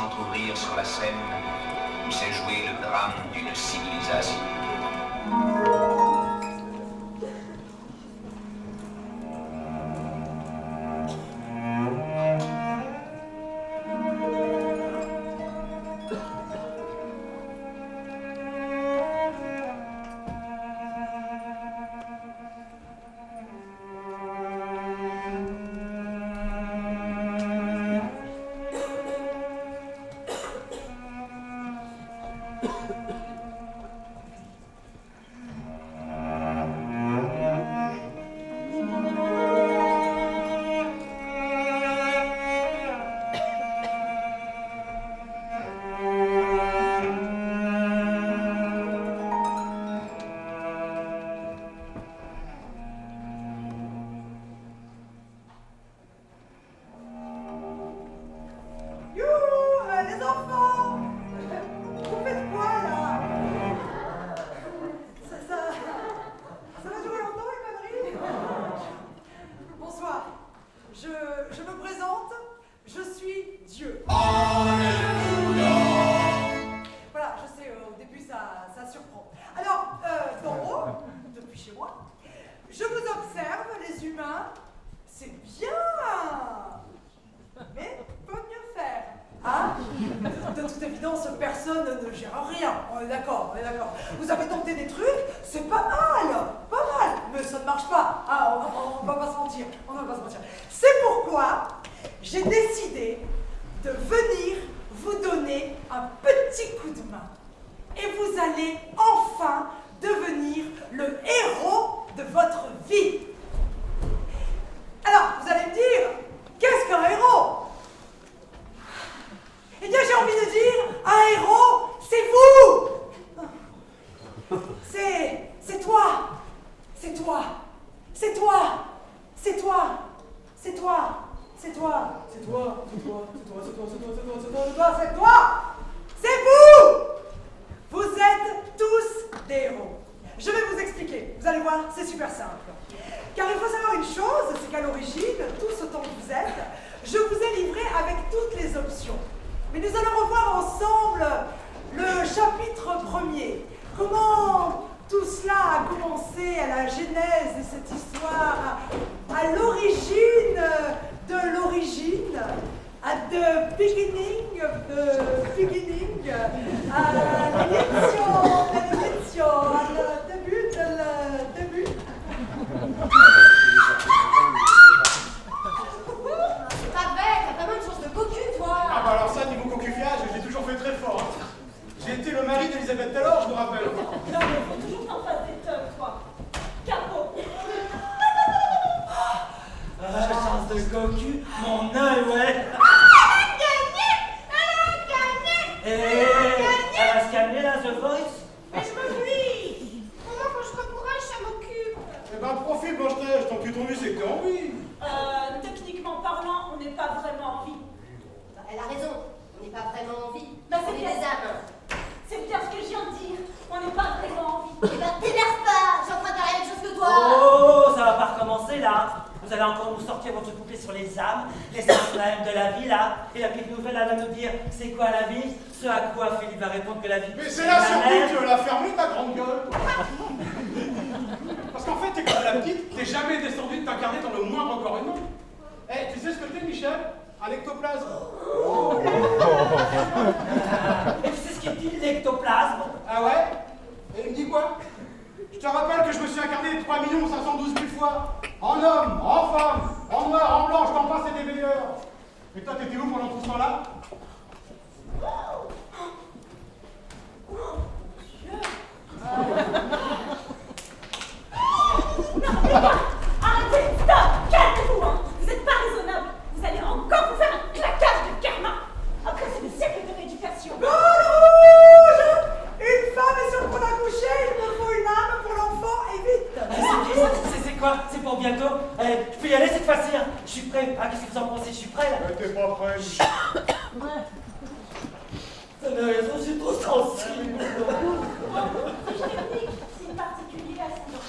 s'entr'ouvrir sur la scène où s'est joué le drame d'une civilisation.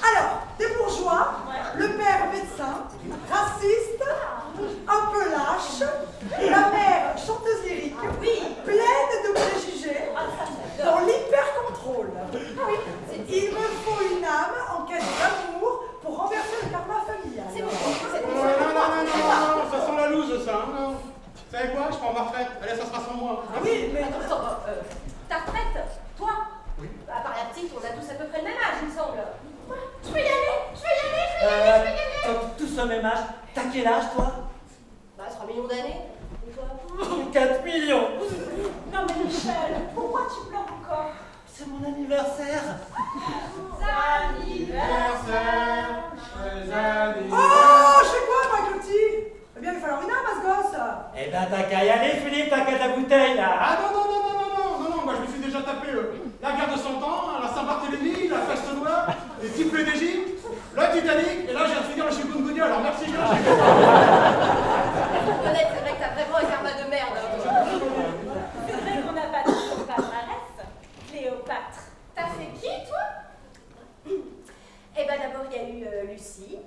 Alors, des bourgeois, le père médecin, raciste, un peu lâche, la mère chanteuse lyrique, tous au même âge. T'as quel âge, toi? Bah, 3 millions d'années. Et toi? 4 millions. Non mais Michel, pourquoi tu pleures encore? C'est mon anniversaire. Anniversaire, joyeux anniversaire. Oh, je fais quoi, moi, Clotilde? Eh bien, il va falloir une âme à ce gosse. Eh ben, t'as qu'à y aller, Philippe, t'as qu'à ta bouteille, là. Ah non, moi je me suis déjà tapé la guerre de 100 ans, la Saint-Barthélemy, la Peste noire, les types d'Égypte, le Titanic, et là j'ai finir le chikungunya, alors merci bien. Honnête, c'est vrai que t'as vraiment un karma de merde. C'est vrai qu'on n'a pas de palmarès. Cléopâtre. T'as fait qui, toi? Eh ben d'abord il y a eu Lucie,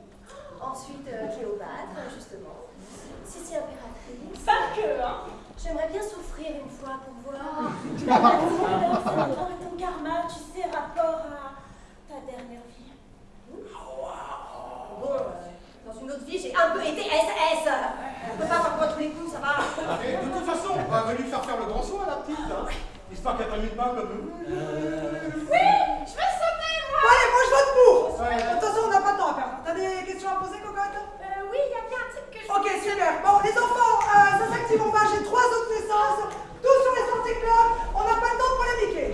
ensuite Cléopâtre, justement, Sissi impératrice. Pas que, hein. J'aimerais bien souffrir une fois pour voir. Alors, c'est rapport à ton karma, tu sais, rapport à ta dernière vie. Bon, dans une autre vie, j'ai un peu été SS. On peut pas avoir quoi tous les coups, ça va. Et de toute façon, on va venir faire le grand saut à la petite, hein, histoire qu'elle termine pas comme... Oui, je me sentais, moi. Bon, allez, moi, je vote pour. Ouais. De toute façon, on n'a pas de temps à perdre. T'as des questions à poser, cocotte? Oui, il y a bien un truc que je... Ok, super. Bon, les enfants, ça s'active en bas. J'ai 3 autres naissances. Tous sur les sorties club. On n'a pas le temps de polémiquer.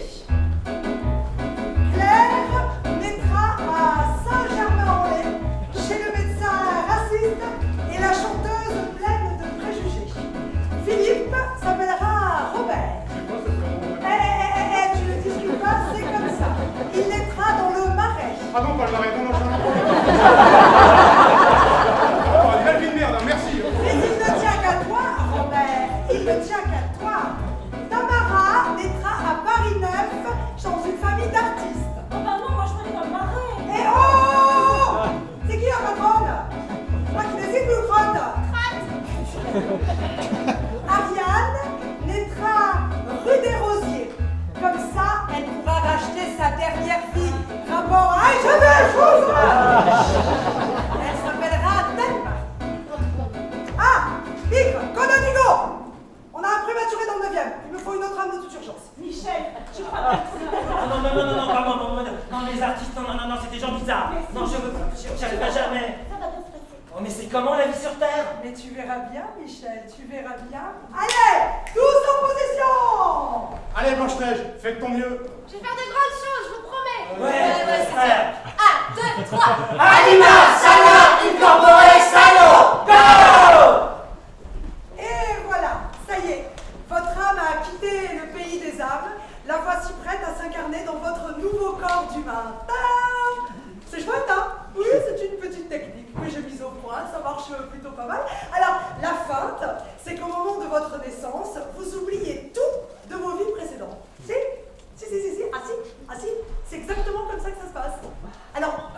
Claire naîtra à Saint-Germain-en-Laye, chez le médecin raciste et la chanteuse pleine de préjugés. Philippe s'appellera Robert. Tu ne discutes pas, c'est comme ça. Il naîtra dans le Marais. Ah non, pas le marais, non, j'en ai pas. Oh, une belle vie de merde, hein, merci. Mais il ne tient qu'à toi, Robert. Il ne tient qu'à toi. Tamara naîtra à Paris 9, dans une famille d'artistes. Oh bah non, moi je voulais dans le marais. Et oh! C'est qui la patronne? Moi qui décide ou crotte? Ariane naîtra rue des Rosiers. Comme ça, elle pourra racheter sa dernière vie. Rapport à elle s'appellera Thelma. Ah! Bigre! Cononigo! On a un prématuré dans le 9e. Il me faut une autre âme de toute urgence. Michel, je crois pas que tu Non, pas moi, non, les artistes, non, c'est des gens bizarres. Non, j'y arriverai jamais. Ça va bien se passer. Oh, mais c'est comment la vie sur Terre? Mais tu verras bien, Michel, tu verras bien. Allez! Tous en position! Allez, Blanche-Neige, fais de ton mieux. Je vais faire de grandes choses, je vous promets. Ouais, c'est 1, 2, 3. Anima, sana, incorpore, sano, go! Et voilà, ça y est, votre âme a quitté le pays des âmes. La voici prête à s'incarner dans votre nouveau corps d'humain. Tadam! C'est chouette, hein? Oui, c'est une petite technique que j'ai mise au point, ça marche plutôt pas mal. Alors, la feinte, c'est qu'au moment de votre naissance, vous oubliez tout de vos vies précédentes. Si, c'est exactement comme ça que ça se passe. Alors,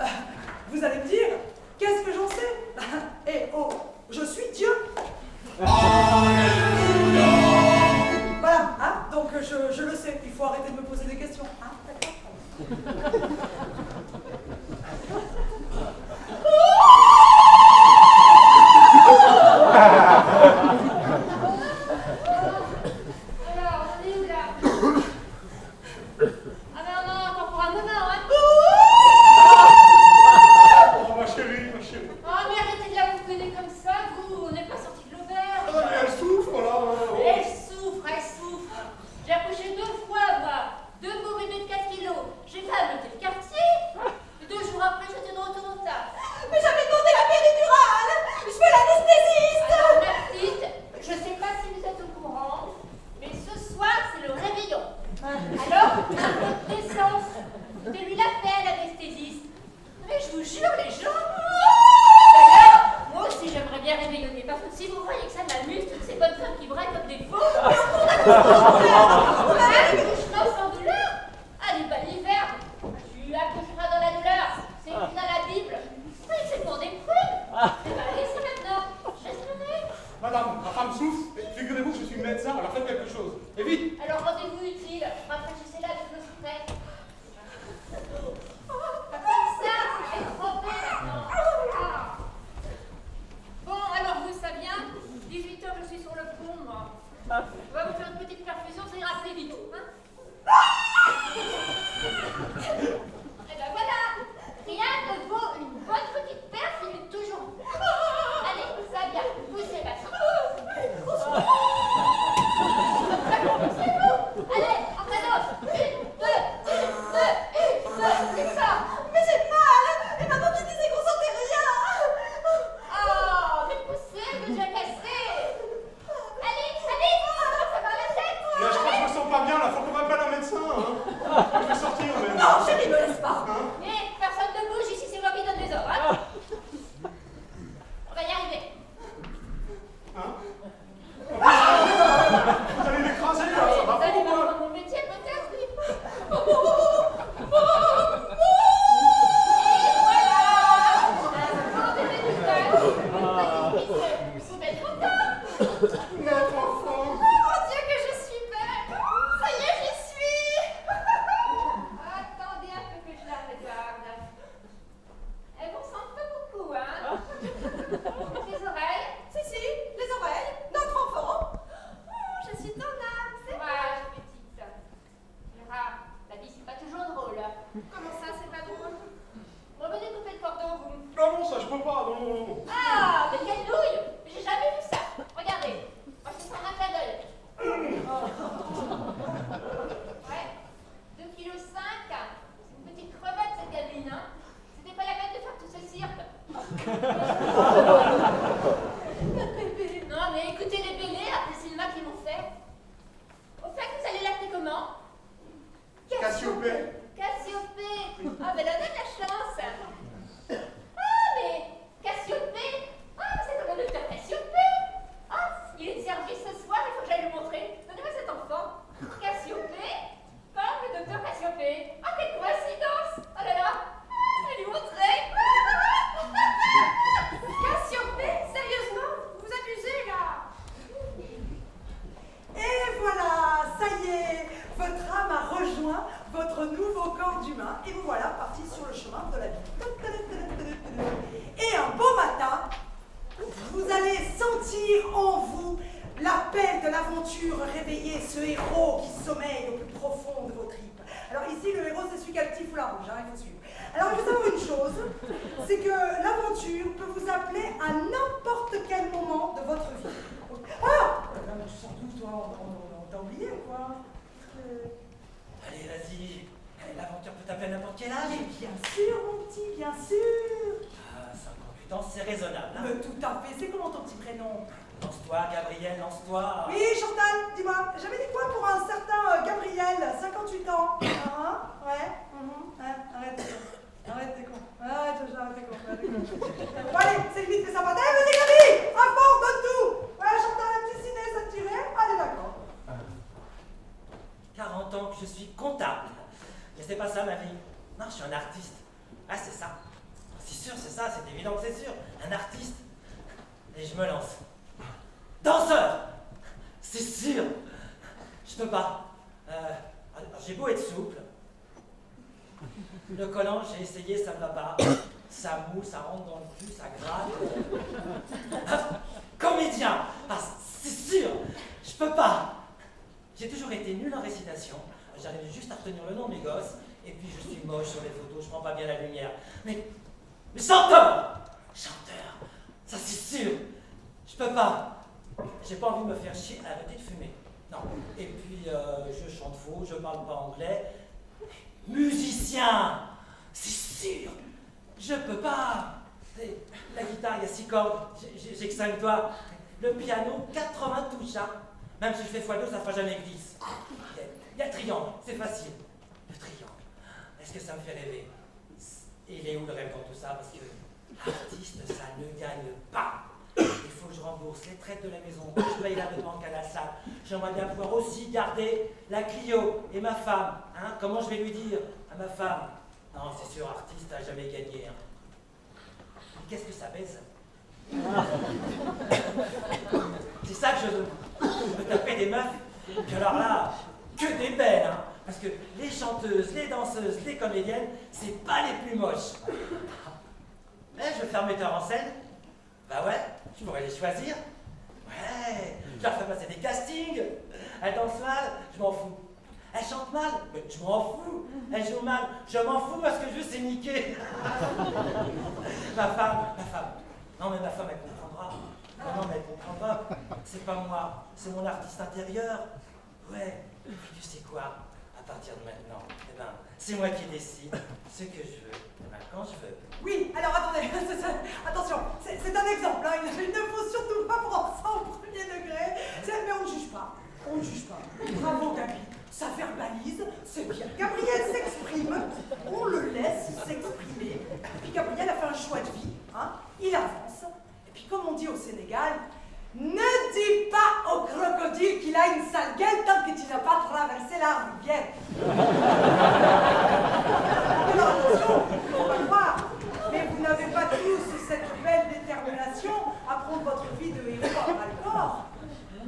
vous allez me dire, qu'est-ce que j'en sais? Eh oh, je suis Dieu. Voilà, hein? Donc je le sais, il faut arrêter de me poser des questions. Hein? D'accord? Alors, on est où là? Ah non, encore pour un moment, hein. Oh, ma chérie. Oh, mais arrêtez de la bouconner comme ça, vous. On n'est pas sorti de l'auberge. Ah, mais elle souffre, là. Elle souffre. J'ai accouché 2 fois, moi. 2 beaux bébés de 4 kilos. J'ai pas noté le quartier. 2 jours après, j'étais de retour au taf. Mais j'avais demandé la péridurale. Je veux l'anesthésiste. Alors, ma petite, je sais pas si vous êtes au courant, mais ce soir, c'est le réveillon. Alors, à votre naissance, de lui la faire, l'anesthésiste. Mais je vous jure, les gens. D'ailleurs, moi aussi, j'aimerais bien réveillonner. Parce que si vous croyez que ça m'amuse, toutes ces bonnes femmes qui braillent comme des fous. Accouchement sans douleur. Allez, bah, l'hiver, tu accoucheras dans la douleur. C'est écrit dans la Bible. Oui, c'est pour des prudes. Eh ben, allez, c'est maintenant. J'espérais. Madame, ma femme souffre, et figurez-vous que je suis médecin, alors faites quelque chose. Et vite. Alors, rendez-vous utile. Rafraîchissez-la avec le spray. Comme ça, elle est trempée maintenant. Bon, alors vous, ça vient. 18h, je suis sur le pont, moi. On va vous faire une petite perfusion, ça ira assez vite. Hein? Et ben voilà. Rien ne vaut une bonne petite perf, il est toujours... non. Ah, mais quelle douille! J'ai jamais vu ça. Regardez, moi je me sens un clin d'œil. Ouais, 2,5 kg. C'est une petite crevette cette gamine, hein. C'était pas la peine de faire tout ce cirque. Non mais écoutez les bébés après le cinéma qu'ils m'ont fait. Au fait, vous allez l'appeler comment? Cassiopée. Cassiopée. Ah, mais elle a de la chance. Ah, mais Cassiopée. Ah, c'est comme le docteur Cassiopée. Ah, il est de service ce soir, il faut que j'aille le montrer. Donnez-moi cet enfant. Cassiopée. Comme le docteur Cassiopée. Ah, quelle coïncidence. Oh là là. Ah, je vais lui montrer. Cassiopée, sérieusement, vous abusez là. Et voilà, ça y est, votre âme a rejoint votre nouveau corps d'humain et vous voilà parti sur le chemin de la vie. Et un beau matin, vous allez sentir en vous l'appel de l'aventure réveiller ce héros qui sommeille au plus profond de vos tripes. Alors ici, le héros, c'est celui qui a le petit foulard rouge, hein, il faut suivre. Alors il faut savoir une chose, c'est que l'aventure peut vous appeler à n'importe quel moment de votre vie. Ah, tu sors d'où toi? On t'a oublié ou quoi? Allez, vas-y. L'aventure peut t'appeler à n'importe quel âge. Mais bien sûr, mon petit, bien sûr. Ah, 58 ans, c'est raisonnable. Hein. Mais tout à fait, c'est comment ton petit prénom? Lance-toi, Gabriel, lance-toi. Oui, Chantal, dis-moi, j'avais dit quoi pour un certain Gabriel, 58 ans? Hein? Ouais, arrête tes cons. Arrête tes cons. Arrête tes cons. Bon, allez, c'est limite que ça va. Allez, vas-y, Gabi! À fond, donne tout! Ouais, Chantal, un petit ciné, ça te tirait? Allez, d'accord. 40 ans que je suis comptable. Mais c'est pas ça ma vie. Non, je suis un artiste. Ah, c'est ça. C'est sûr, c'est ça, c'est évident que c'est sûr. Un artiste. Et je me lance. Danseur! C'est sûr! Je peux pas. Alors, j'ai beau être souple. Le collant, j'ai essayé, ça me va pas. Ça moule, ça rentre dans le cul, ça gratte. Comédien! Ah, c'est sûr! Je peux pas! J'ai toujours été nul en récitation. J'arrive juste à retenir le nom de mes gosses. Et puis je suis moche sur les photos, je prends pas bien la lumière. Mais chanteur! Chanteur! Ça c'est sûr! Je peux pas! J'ai pas envie de me faire chier à arrêter de fumer. Non. Et puis je chante faux, je parle pas anglais. Musicien! C'est sûr! Je peux pas! La guitare, il y a 6 cordes, j'ai que 5 doigts. Le piano, 80 touches, hein. Même si je fais x2, ça fera jamais glisse. Il y a triangle, c'est facile. Le triangle. Est-ce que ça me fait rêver? Et il est où le rêve dans tout ça? Parce que artiste, ça ne gagne pas. Il faut que je rembourse les traites de la maison, que je paye la banque à la salle. J'aimerais bien pouvoir aussi garder la Clio et ma femme. Hein? Comment je vais lui dire à ma femme? Non, c'est sûr, artiste n'a jamais gagné. Hein. Qu'est-ce que ça baise? C'est ça que je veux. Je veux taper des meufs. Et alors là, que des belles, hein. Parce que les chanteuses, les danseuses, les comédiennes, c'est pas les plus moches. Mais je veux faire metteur en scène. Bah ouais, je pourrais les choisir. Ouais, je leur fais passer des castings. Elle danse mal, je m'en fous. Elle chante mal, mais je m'en fous. Elle joue mal, je m'en fous parce que je veux c'est niquer. Ma femme. Non mais ma femme elle comprendra. Non mais elle comprendra. C'est pas moi, c'est mon artiste intérieur. Ouais, et puis tu sais quoi? À partir de maintenant, eh ben, c'est moi qui décide ce que je veux, eh ben, quand je veux. Oui, alors attendez, attention, c'est un exemple, hein. Il ne faut surtout pas prendre ça au premier degré. Mais on ne juge pas, Bravo Gabi, ça verbalise, c'est bien. Gabriel s'exprime, on le laisse s'exprimer. Et puis Gabriel a fait un choix de vie, hein. Il avance. Et puis comme on dit au Sénégal, ne dis pas au crocodile qu'il a une sale gueule tant que tu n'as pas traversé la rivière. Alors attention, il ne faut pas le voir. Mais vous n'avez pas tous cette belle détermination à prendre votre vie de héros à bras-le-corps.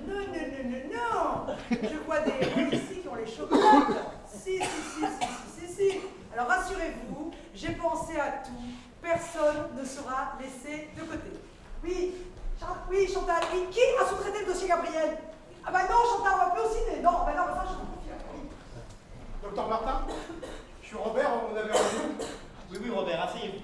Non. Je vois des héros ici qui ont les chocolates. Si. Alors rassurez-vous, j'ai pensé à tout. Personne ne sera laissé de côté. Oui, Chantal, oui. Qui a sous-traité le dossier Gabriel? Ah bah non, Chantal, on va plus au ciné. Non, bah non, ça je vous confirme. Oui. Docteur Martin, je suis Robert, on avait rendez-vous. Oui, Robert, asseyez-vous.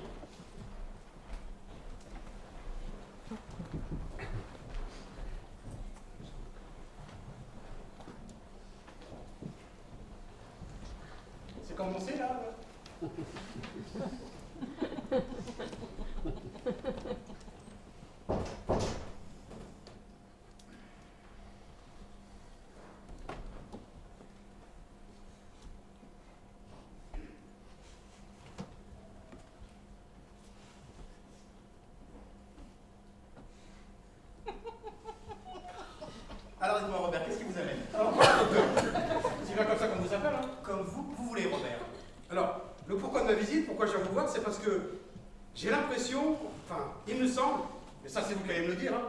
semble, et ça c'est vous qui allez me le dire, hein,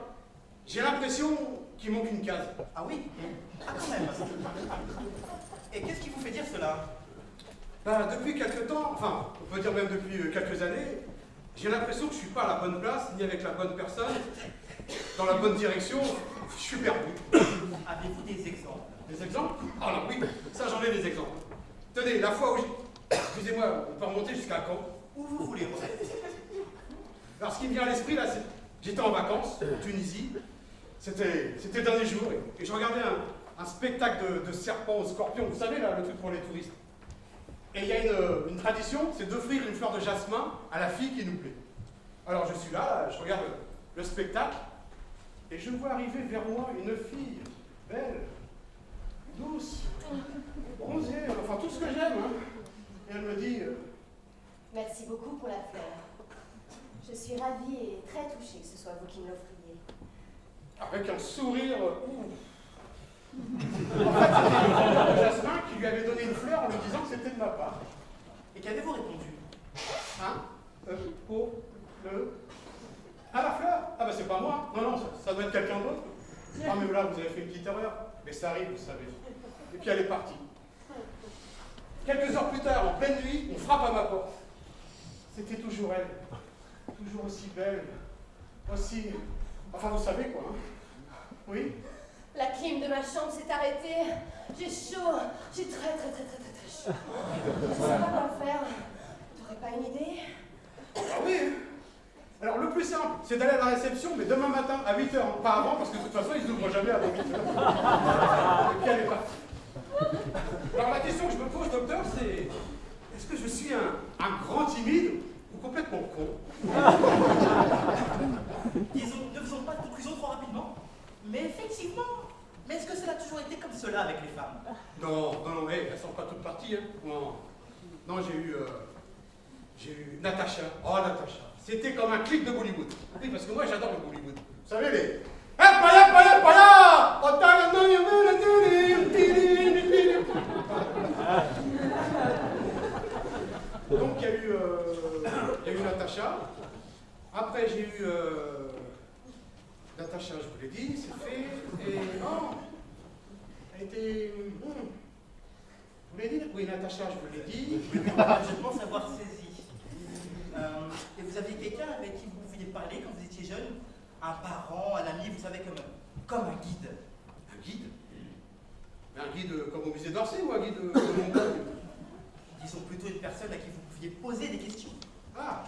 j'ai l'impression qu'il manque une case. Ah oui? Ah quand même. Et qu'est-ce qui vous fait dire cela? Ben, depuis quelques temps, enfin, on peut dire même depuis quelques années, j'ai l'impression que je suis pas à la bonne place, ni avec la bonne personne, dans la bonne direction, je suis perdu. Avez-vous des exemples? Des exemples? Ah non, oui, ça j'en ai des exemples. Tenez, la fois où excusez-moi, on peut remonter jusqu'à quand? Où vous voulez remonter? Alors ce qui me vient à l'esprit là, c'est j'étais en vacances en Tunisie, c'était le dernier jour, et je regardais un spectacle de serpents aux scorpions, vous savez là, le truc pour les touristes. Et il y a une tradition, c'est d'offrir une fleur de jasmin à la fille qui nous plaît. Alors je suis là, je regarde le spectacle, et je vois arriver vers moi une fille belle, douce, bronzée, enfin tout ce que j'aime. Hein. Et elle me dit... Merci beaucoup pour la fleur. Je suis ravie et très touchée que ce soit vous qui me l'offriez. avec un sourire... En fait, c'était une fleur de jasmin qui lui avait donné une fleur en lui disant que c'était de ma part. Et qu'avez-vous répondu? Ah, la fleur? Ah bah c'est pas moi. Non, non, ça doit être quelqu'un d'autre. Ah mais là, vous avez fait une petite erreur. Mais ça arrive, vous savez. Et puis elle est partie. Quelques heures plus tard, en pleine nuit, on frappe à ma porte. C'était toujours elle. Toujours aussi belle. Aussi... Enfin, vous savez quoi, hein? Oui? La clim de ma chambre s'est arrêtée. J'ai chaud. J'ai très chaud. Je sais pas quoi faire. T'aurais pas une idée? Ah oui. Alors le plus simple, c'est d'aller à la réception, mais demain matin à 8h, pas avant, parce que de toute façon, ils n'ouvrent jamais avant 8h. Et puis elle est partie. Alors la question que je me pose, docteur, c'est... Est-ce que je suis un grand timide ou complètement con? Disons, ne faisons pas de conclusion trop rapidement. Mais effectivement, mais est-ce que cela a toujours été comme cela avec les femmes? Non, elles sont pas toutes parties, hein. Non, j'ai eu Natacha. Oh, Natacha. C'était comme un clip de Bollywood. Oui, parce que moi, j'adore le Bollywood. Vous savez, les... Donc, il y a eu Natacha. Après, j'ai eu... Natacha, je vous l'ai dit, c'est fait. Et... Oh, elle était... Vous l'avez dit? Oui, Natacha, je vous l'ai dit. Je pense avoir saisi. Et vous aviez quelqu'un avec qui vous pouviez parler quand vous étiez jeune? Un parent, un ami, vous savez, comme un guide. Un guide? Mais un guide comme au musée d'Orsay ou un guide comme mon blog? Disons plutôt une personne à qui vous pouviez poser des questions. Ah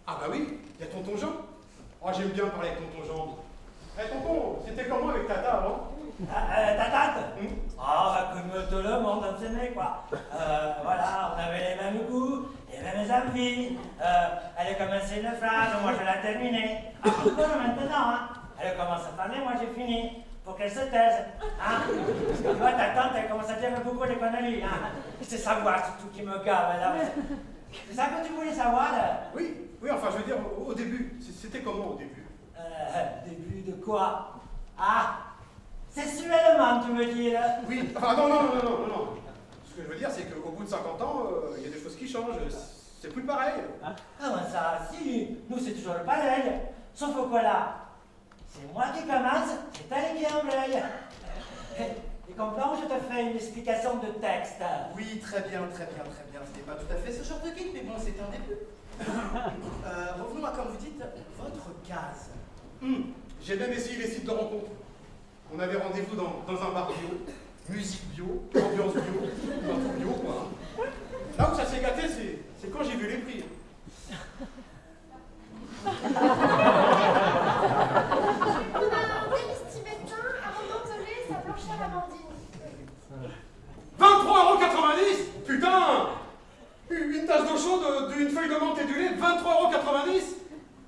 bah oui, il y a tonton Jean. Oh, j'aime bien parler avec tonton Jean. Eh tonton, c'était comment avec Tata avant? Tata? Comme tout le monde s'aimait, quoi. Voilà, on avait les mêmes goûts, les mêmes envies. Elle a commencé une phrase, moi je l'ai terminée. Encore maintenant, hein. Elle commence à parler, moi j'ai fini. Pour qu'elle se taise. Hein? Parce que toi, ta tante, elle commence à dire beaucoup de conneries. Hein? C'est savoir, c'est tout qui me gave. Là. C'est ça que tu voulais savoir? Oui, enfin je veux dire, au début, c'était comment au début? Début de quoi? Ah! Sexuellement, tu me dis, là? Oui, enfin non. Ce que je veux dire, c'est qu'au bout de 50 ans, il y a des choses qui changent. C'est plus pareil. Ah ben ça, si, nous c'est toujours pareil. Sauf que là, c'est moi qui commence, c'est elle qui embraye. Tu comprends, je te fais une explication de texte. Oui, très bien. Ce n'est pas tout à fait ce genre de guide, mais bon, c'est un début. Revenons à, comme vous dites, votre case. J'ai même essayé les sites de rencontres. On avait rendez-vous dans un bar bio, musique bio, ambiance bio, tout bio, quoi. Là où ça s'est gâté, c'est quand j'ai vu les prix. On a un délice tibétain, abondante gelée, sa blancheur amandine. 23,90 €. Putain! Une tasse d'eau chaude, une feuille de menthe et du lait, 23,90 €.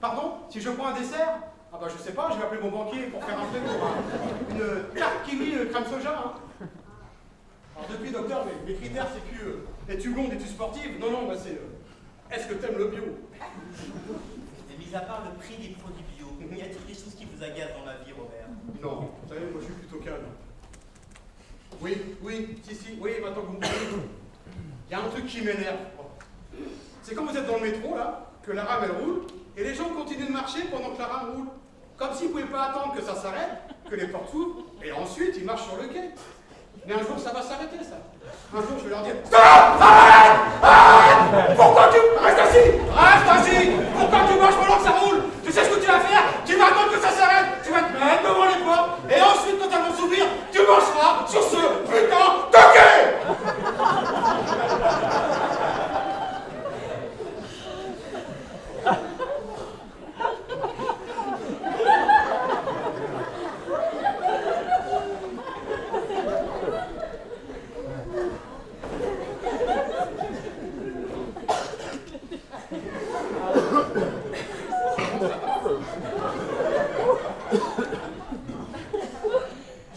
Pardon? Si je prends un dessert? Ah bah je sais pas, je vais appeler mon banquier pour faire un truc pour une tarte kiwi crème soja. Hein. Alors depuis, docteur, mes critères c'est que es-tu blonde, es-tu sportive? Non, bah c'est est-ce que t'aimes le bio? Et mis à part le prix des produits bio, y a-t-il des choses qui vous agacent dans la vie, Robert? Non, vous savez, moi je suis plutôt calme. Oui, maintenant que vous me parlez, il y a un truc qui m'énerve. C'est quand vous êtes dans le métro là, que la rame elle roule, Et les gens continuent de marcher pendant que la rame roule. Comme s'ils ne pouvaient pas attendre que ça s'arrête, que les portes s'ouvrent, et ensuite ils marchent sur le quai. Mais un jour ça va s'arrêter, ça. Un jour je vais leur dire stop! Arrête! Arrête! Pourquoi tu... Reste assis! Reste assis! Pourquoi tu marches pendant que ça roule? Tu sais ce que tu vas faire? Tu vas attendre que ça s'arrête! Tu vas te mettre devant les portes, et ensuite quand elles vont s'ouvrir, tu marcheras sur ce putain de quai!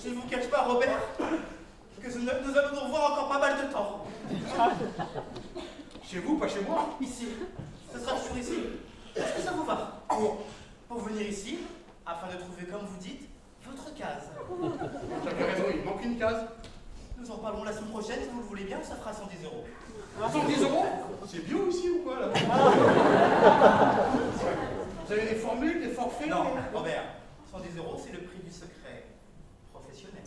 Je ne vous cache pas, Robert, que nous allons nous revoir encore pas mal de temps. Chez vous, pas chez moi? Ici, ce sera toujours ici. Est-ce que ça vous va? Pour venir ici, afin de trouver, comme vous dites, votre case. J'avais raison, il manque une case. Nous en parlons la semaine prochaine, si vous le voulez bien, ça fera 110 €. 110 €? C'est bio ici ou quoi là? Vous avez des formules, des forfaits? Non, Robert, 110 €, c'est le prix du secret professionnel.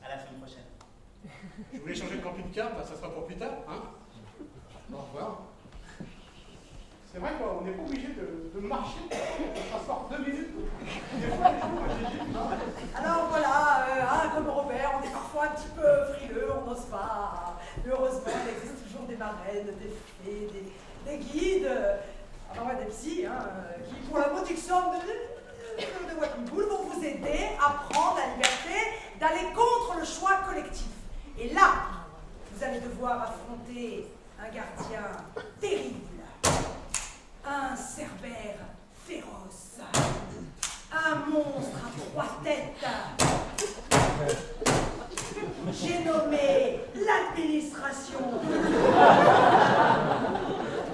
À la semaine prochaine. Je voulais changer de camping-car, bah, ça sera pour plus tard, hein? Au revoir. C'est vrai quoi, on n'est pas obligé de marcher, on transporte 2 minutes. Des fois, les gens, moi, j'ai dit, non. Alors voilà, comme Robert, on est parfois un petit peu frileux, on n'ose pas. Mais heureusement, il existe toujours des marraines, des fées, des guides, enfin ouais, des psys, qui pour la modique somme de Walking Pool vont vous aider à prendre la liberté d'aller contre le choix collectif. Et là, vous allez devoir affronter un gardien terrible, un cerbère féroce, un monstre à 3 têtes. J'ai nommé l'administration.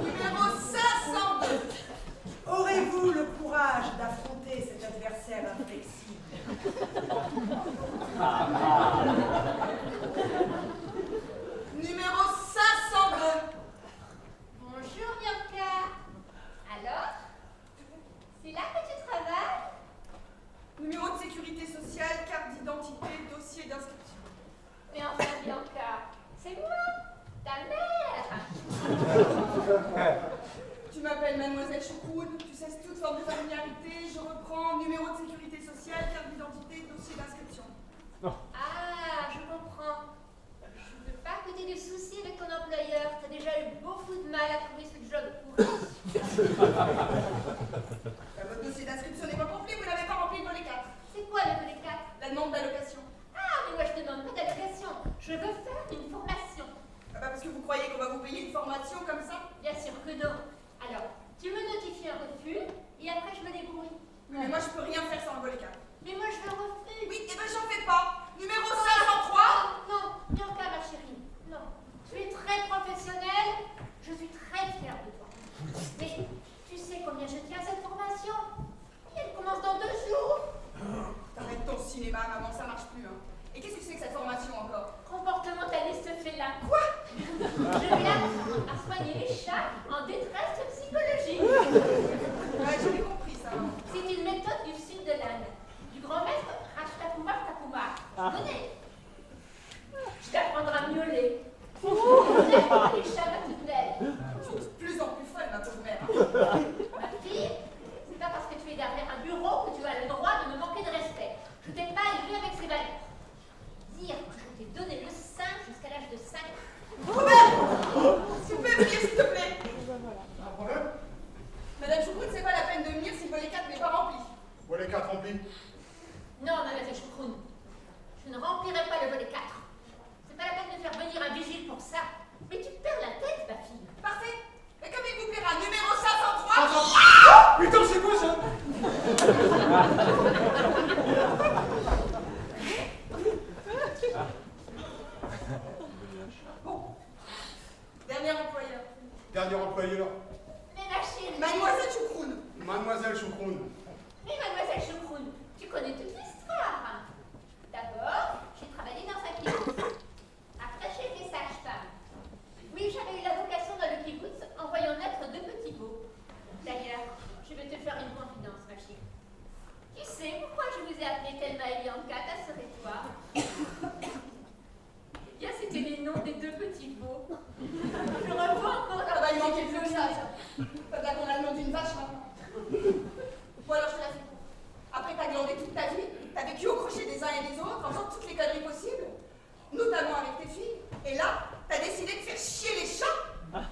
Numéro 502. Aurez-vous le courage d'affronter cet adversaire inflexible? Numéro 502. Bonjour, Bianca. Alors, c'est là que tu travailles? Numéro de sécurité sociale, carte d'identité, dossier d'inscription. Mais enfin, Bianca, c'est moi, ta mère. Tu m'appelles Mademoiselle Choucroune, tu cesses toute forme de familiarité, je reprends numéro de sécurité sociale, carte d'identité, dossier d'inscription. Ah, je comprends. Je ne veux pas que tu aies de soucis avec ton employeur. Tu as déjà eu beaucoup de mal à trouver ce job pourri. Votre dossier d'inscription n'est pas complet, vous n'avez pas rempli le volet 4. C'est quoi le volet 4? La demande d'allocation. Ah, mais moi je demande pas d'allocation. Je veux faire une formation. Ah bah parce que vous croyez qu'on va vous payer une formation comme ça? Bien sûr que non. Alors, tu me notifies un refus et après je me débrouille. Mais moi je peux rien faire sans le volet 4. Mais moi je veux un refus. Oui, et ben j'en fais pas. Numéro 503. Non, Bianca, ma chérie. Non. Tu es très professionnelle. Je suis très fière de toi. Mais tu sais combien je tiens à cette formation? Elle commence dans 2 jours. T'arrêtes ton cinéma, maman, ça marche plus. Hein. Et qu'est-ce que c'est que cette formation encore? Comportementaliste félin. Quoi? Je viens à soigner les chats en détresse psychologique. Ouais, j'ai bien compris ça. C'est une méthode du sud de l'Inde, du grand maître Rashtakumar Takumar. Tu connais? Je t'apprendrai à miauler. Les chats à toute belle. Tu es de plus en plus folle, ma pauvre mère. Ma fille, c'est pas parce que tu es derrière un bureau que tu as le droit de me manquer de respect. Je t'ai pas élevée avec ces valeurs. Dire que je t'ai donné le sein jusqu'à l'âge de 5 ans. Robert, tu peux venir s'il te plaît. Un problème? Madame Choucroune, c'est pas la peine de venir si le volet 4 n'est pas rempli. Volet 4 rempli. Non, mademoiselle Choucroune, je ne remplirai pas le volet 4. C'est pas la peine de faire venir un vigile pour ça. Mais tu perds la tête, ma fille. Parfait. Mais comme il vous plaira, numéro 503. Putain, c'est quoi ça? Bon. Dernier employeur. Dernier employeur. Mais ma chérie. Mademoiselle Choucroune. Mademoiselle Choucroune. Mais mademoiselle Choucroune, tu connais toute l'histoire. D'abord, j'ai travaillé dans un kibbutz. Après, j'ai été sage-femme. Oui, j'avais eu la vocation dans le kibbutz en voyant naître 2 petits veaux. D'ailleurs, vous ai appelé Thelma et Bianca, ta sœur et toi. Eh bien, c'était les noms des deux petits veaux. Je revois encore Ah bah il manquait plus que ça. Pas bien qu'on a le nom d'une vache maintenant. Bon alors je te la fais. Après t'as glandé toute ta vie, t'as vécu au crochet des uns et des autres, en faisant toutes les conneries possibles, notamment avec tes filles, et là, t'as décidé de faire chier les chats. Non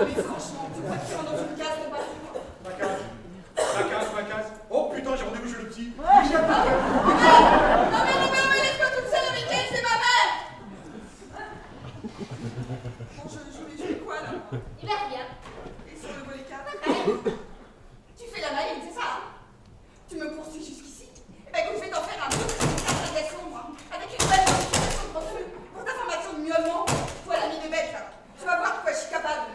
mais franchement, tu crois que tu rentres dans une case de pas Ma case. Oh putain, j'ai rendez-vous chez le petit. Non mais laisse-moi toute seule avec elle, c'est ma mère. Bon, je vais quoi là? Il va rien. Et sur le volet 4 tu fais la maline, c'est ça, hein? Tu me poursuis jusqu'ici? Eh ben écoute, je vais t'en faire un peu d'interrogation, moi. Avec une belle notification de profil. Pour ta formation de miaulement, toi l'ami des bêtes, là. Tu vas voir de quoi je suis capable.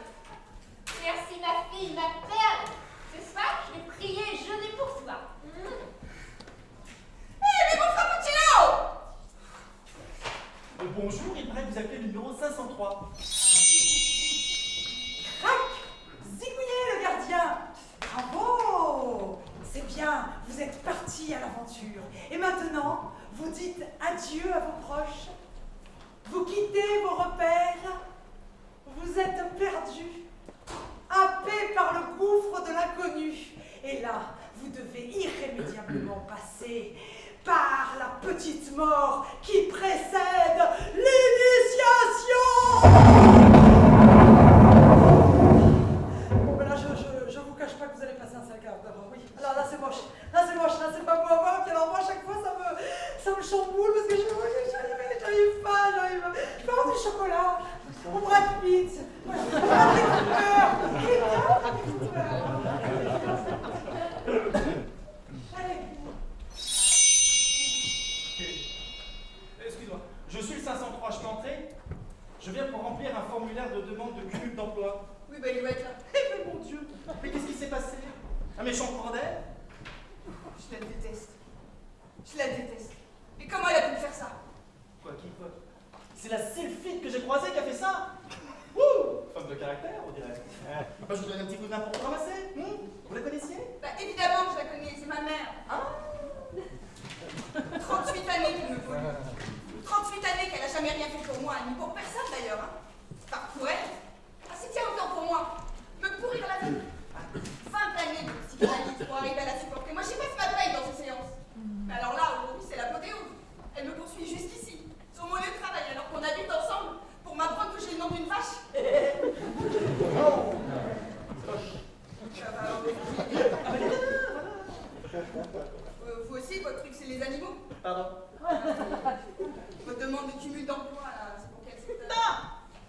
Merci ma fille, ma perle. Ce soir, je vais prier et jeûner pour toi. Mais mon frappuccino! Bonjour, il paraît que vous appelez le numéro 503. Crac! Zigouillé le gardien! Bravo! C'est bien, vous êtes partis à l'aventure. Et maintenant, vous dites adieu à vos proches. Vous quittez vos repères. Vous êtes perdus, happés par le gouffre de l'inconnu. Et là, vous devez irrémédiablement passer par la petite mort qui précède l'initiation. Bon, ben là, je vous cache pas que vous allez passer un sale quart d'heure. Oui, alors là, c'est moche. Là, c'est pas moi. Puis alors, moi, à chaque fois, ça me chamboule parce que j'arrive pas. Je peux avoir du chocolat. Ou Brad Pitt. Voilà. Allez. Excuse-moi, je suis le 503, je peux entrer? Je viens pour remplir un formulaire de demande de cumul d'emploi. Oui, bah il doit être là. Eh mais mon Dieu! Mais qu'est-ce qui s'est passé? Un méchant courant d'air? Je la déteste. Et comment elle a pu me faire ça? Quoi? C'est la sylphide que j'ai croisée qui a fait ça? Ouh! Femme de caractère, on dirait. Bah, je vous donne un petit coup de main pour vous ramasser. Vous la connaissiez? Bah évidemment que je la connais, c'est ma mère. Ah! 38 années qu'elle me pollue. 38 années qu'elle a jamais rien fait pour moi, ni pour personne d'ailleurs. Hein. Enfin, pour elle. Ah, c'est tiens autant pour moi. Me pourrir la vie. 20 années de psychanalyse pour arriver à la supporter. Moi, j'ai pas fait ma paye dans ces séances. Mais alors là, aujourd'hui, c'est l'apothéose. Elle me poursuit jusqu'ici, sur mon lieu de travail, alors qu'on habite ensemble, pour m'apprendre que j'ai le nom d'une vache. Vous aussi, votre truc, c'est les animaux? Pardon? Votre demande de cumul d'emploi, là, c'est pour quel secteur? Non!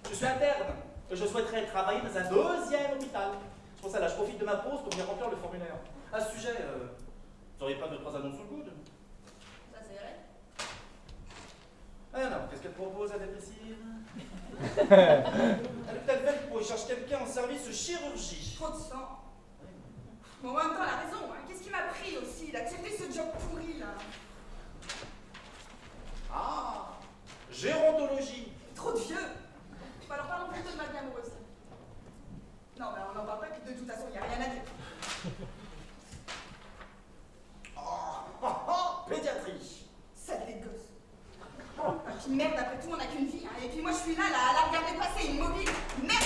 Je suis interne. Je souhaiterais travailler dans un deuxième hôpital. C'est pour ça, là, je profite de ma pause pour venir remplir le formulaire. À ce sujet, vous n'auriez pas 2-3 annonces sous le coude? Ça, c'est vrai. Ah non, qu'est-ce qu'elle propose, la dépressive? À l'hôpital Velpo, il cherche quelqu'un en service chirurgie. Trop de sang. Bon, en même temps, elle a raison. Hein. Qu'est-ce qui m'a pris aussi, d'accepter ce job pourri, là? Ah! Gérontologie. Trop de vieux. Bon, alors parlons plutôt de ma vie amoureuse. Non, mais on n'en parle pas, puis de toute façon, il n'y a rien à dire. Pédiatrie. Saleté de gosse. Ah, puis merde, après tout, on n'a qu'une vie. Hein. Et puis moi, je suis là, à la regarder passer, immobile. Merde!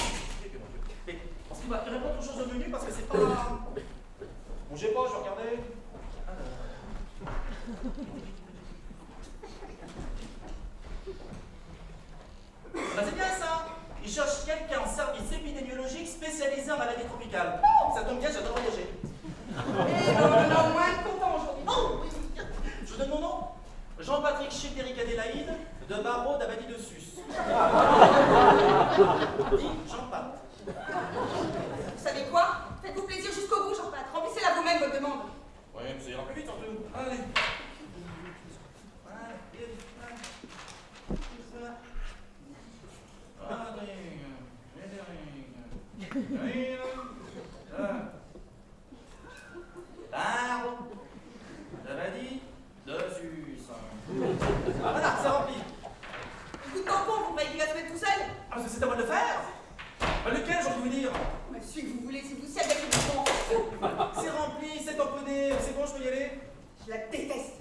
Mais en ce qui va, il n'y aurait pas autre chose au menu parce que c'est pas. Bougez pas, je vais regarder. Bah, c'est bien ça! Il cherche quelqu'un en service épidémiologique spécialisé en maladies tropicales. Ça tombe bien, j'adore voyager. Et on en a au moins un content aujourd'hui. Oh! Je vous donne mon nom? Jean-Patrick Childéric Adélaïde, de Barreau d'Abadie de Sus. Dit Jean-Pat. Vous savez quoi? Faites-vous plaisir jusqu'au bout, Jean-Pat. Remplissez-la vous-même, votre demande. Oui, mais ça ira plus vite surtout. Allez. Barreau d'Abadie de Sus. Ah voilà, c'est rempli. Coup de tampon, vous croyez qu'il va se mettre tout seul? Ah, mais c'est à moi de le faire. Bah, lequel, j'ai envie de vous dire? Mais celui que vous voulez, si vous savez que vous m'en fous. C'est rempli, c'est tamponné, c'est bon, je peux y aller? Je la déteste.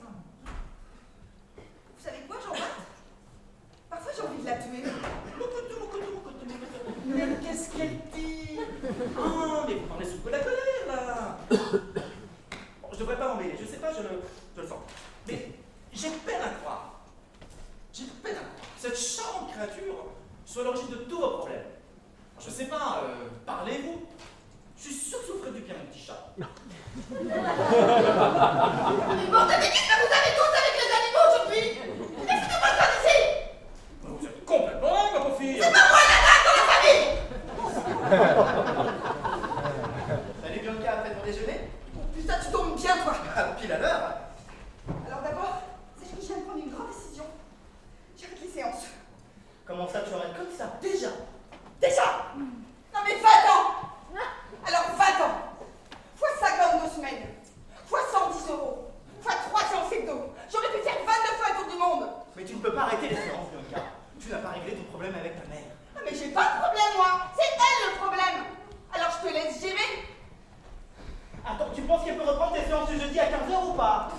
devrais pas m'embêter, je sais pas, je le sens. Mais j'ai peine à croire. J'ai peine à croire que cette charmante créature soit l'origine de tous vos problèmes. Je sais pas, parlez-vous. Je suis sûr que vous ferez du bien, mon petit chat. Mais bordel, mais qu'est-ce que vous avez tous avec les animaux aujourd'hui? Laissez-moi ça d'ici! Vous êtes complètement dingue, ma pauvre fille. C'est pas moi la dingue dans la famille! Salut Bianca, après ton déjeuner? Oh putain, tu tombes bien, toi! Pile à l'heure. Alors d'abord, c'est que je viens de prendre une grande décision. J'arrête les séances. Comment ça, tu arrêtes comme ça? Déjà? Déjà! Non mais 20 ans! Alors 20 ans! Fois 52 semaines, fois 110 euros, fois 300 d'eau. J'aurais pu faire 22 fois le tour du monde! Mais tu ne peux pas arrêter les séances, Bianca. Tu n'as pas réglé ton problème avec ta mère. Ah, mais j'ai pas de problème, moi! C'est elle le problème! Alors je te laisse gérer! Attends, tu penses qu'elle peut reprendre tes séances du jeudi à 15h ou pas?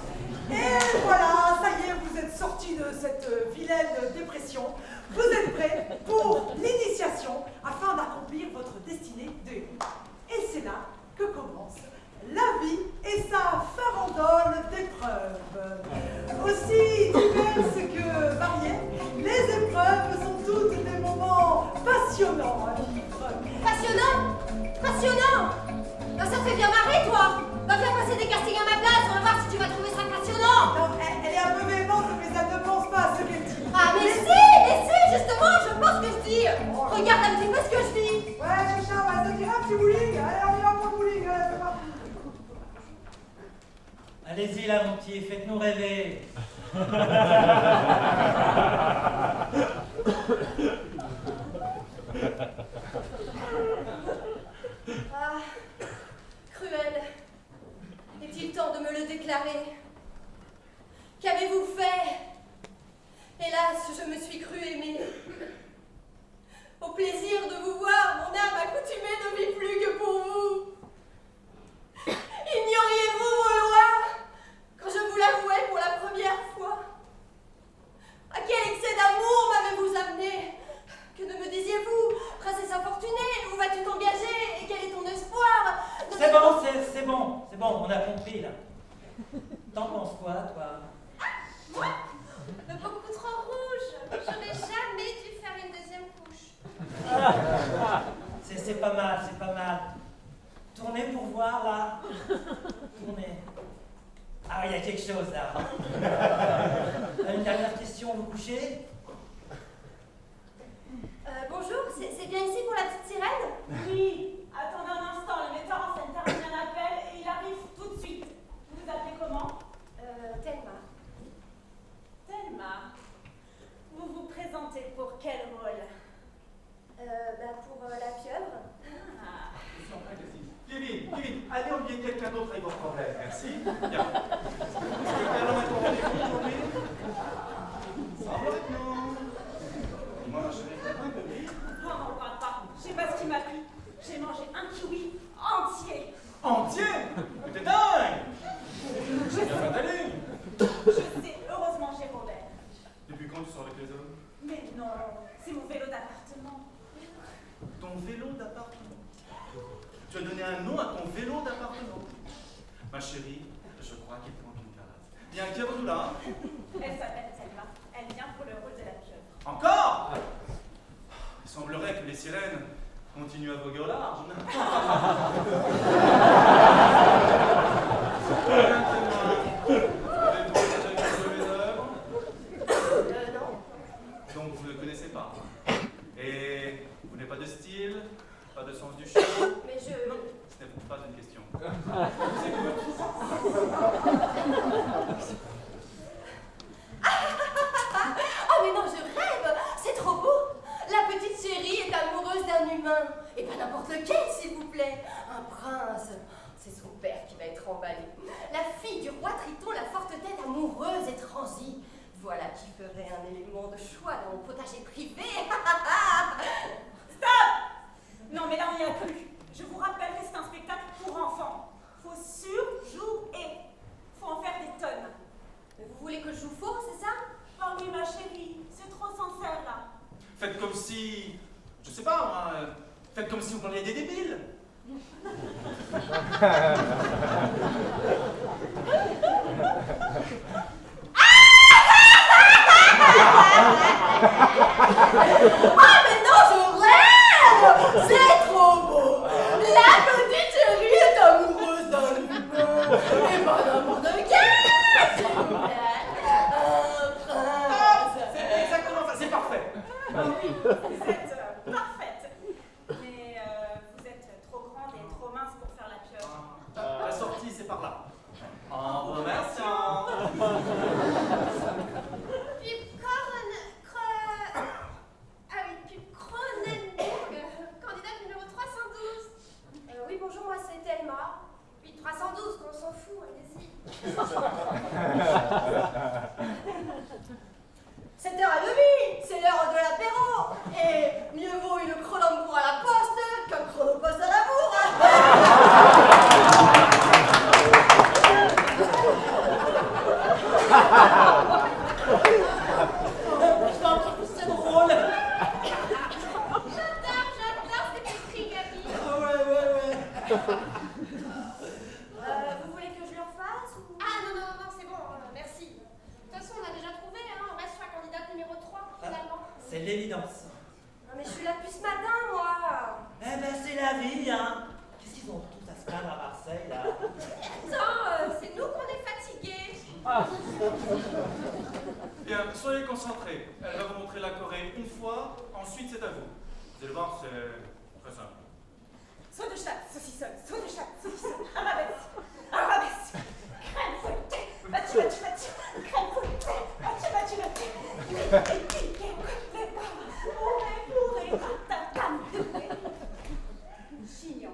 Et voilà, ça y est, vous êtes sortis de cette vilaine dépression. Vous êtes prêts pour l'initiation afin d'accomplir votre destinée de héros. Et c'est là que commence la vie et sa farandole d'épreuves. Aussi diverses que variées, les épreuves sont toutes des moments passionnants à vivre. Passionnant? Passionnant? Ben, ça te fait bien marrer, toi. Va faire passer des castings à ma place, on va voir si tu vas trouver ça passionnant. Non, elle est un peu véhémente, mais elle ne pense pas à ce qu'elle dit. Ah mais si, justement, je pense que je dis. Regarde un petit peu ce que je dis. Ouais, Chicha, bah, ça dirait un petit bowling. Allez, on y va pour le bowling, allez, c'est parti. Allez-y là, mon petit, faites-nous rêver. Ah, cruel. Est-il temps de me le déclarer? Qu'avez-vous fait? Hélas, je me suis crue aimée. Au plaisir de vous voir, mon âme accoutumée ne vit plus que pour vous. Ignoriez-vous vos lois quand je vous l'avouais pour la première fois? À quel excès d'amour m'avez-vous amené? Que ne me disiez-vous, princesse infortunée, où vas-tu t'engager et quel est ton espoir? C'est bon, on a compris là. T'en penses quoi, toi? Moi? Beaucoup trop rouge. J'aurais jamais dû faire une deuxième couche. C'est pas mal, c'est pas mal. Tournez pour voir là. Tournez. Ah, il y a quelque chose là. Une dernière question, vous couchez? Bonjour, c'est bien ici pour la petite sirène? Oui, attendez un instant, le metteur en scène termine un appel et il arrive tout de suite. Vous vous appelez comment? Thelma. Thelma. Vous vous présentez pour quel rôle? Pour la pieuvre. Ah. Kevin, allez envier quelqu'un d'autre avec vos problèmes, merci. Bien. Est-ce que Carlon est au rendez-vous aujourd'hui? Semble avec nous. Moi, je vais être un peu vite. Non, on parle pas. Je sais pas ce qui m'a pris. J'ai mangé un kiwi entier. Entier? Mais t'es dingue! J'ai bien fait d'aller. Je sais, heureusement j'ai Robert. Depuis quand tu sors avec les hommes? Mais non, c'est mon vélo d'appartement. Ton vélo d'appartement. Tu as donné un nom à ton vélo d'appartement. Ma chérie, je crois qu'il te manque une carafe. Bien, qui avons-nous là? Elle s'appelle Thelma. Elle vient pour le rôle de la pieuvre. Encore? Il semblerait que les sirènes continuent à voguer au large. Avez-vous déjà vu mes œuvres? Non. Donc vous ne connaissez pas. Et vous n'avez pas de style, pas de sens du show. Mais je... Non, ce n'est pas une question. Oh mais non, je rêve. C'est trop beau. La petite chérie est amoureuse d'un humain. Et pas n'importe lequel, s'il vous plaît. Un prince. C'est son père qui va être emballé. La fille du roi Triton, la forte tête amoureuse et transie. Voilà qui ferait un élément de choix dans mon potager privé. Stop! Non mais là on n'y a plus. Je vous rappelle que c'est un spectacle pour enfants. Faut surjouer. Faut en faire des tonnes. Vous voulez que je joue faux, c'est ça? Oh oui ma chérie, c'est trop sincère là. Faites comme si... Je sais pas, moi... Faites comme si vous parliez des débiles. Mais pas n'importe quel, s'il vous plaît. Prince. C'est exactement ça, c'est parfait. Vous êtes parfaite. Mais vous êtes trop grande et trop mince pour faire la pieuvre. La sortie, c'est par là. En vous remerciant. Puis Cronenberg, candidate numéro 312. Oui, bonjour, moi c'est Thelma. Puis 312, qu'on s'en fout, allez-y. 7h30, c'est l'heure de l'apéro. Et mieux vaut une Cronenbourg à la poste qu'un chronopost à la bourre. C'est drôle. J'adore cette écrit, Gabi. Ouais. Vous voulez que je le refasse ou... Ah non, c'est bon, merci. De toute façon, on a déjà trouvé, hein, on reste sur la candidate numéro 3, finalement. C'est l'évidence. Non mais je suis là depuis ce matin, moi. Eh ben c'est la vie, hein. Qu'est-ce qu'ils ont tous à se plaindre à Marseille, là? Attends, c'est nous qu'on est fatigués. Bien, soyez concentrés. Elle va vous montrer la Corée une fois, ensuite c'est à vous. Vous allez voir, c'est très simple. Saut de chat, saucissonne, saut de chat, saucissonne, arabesque, crème fouettée, battu, crème fouettée, battu, bourré, tam, chignon.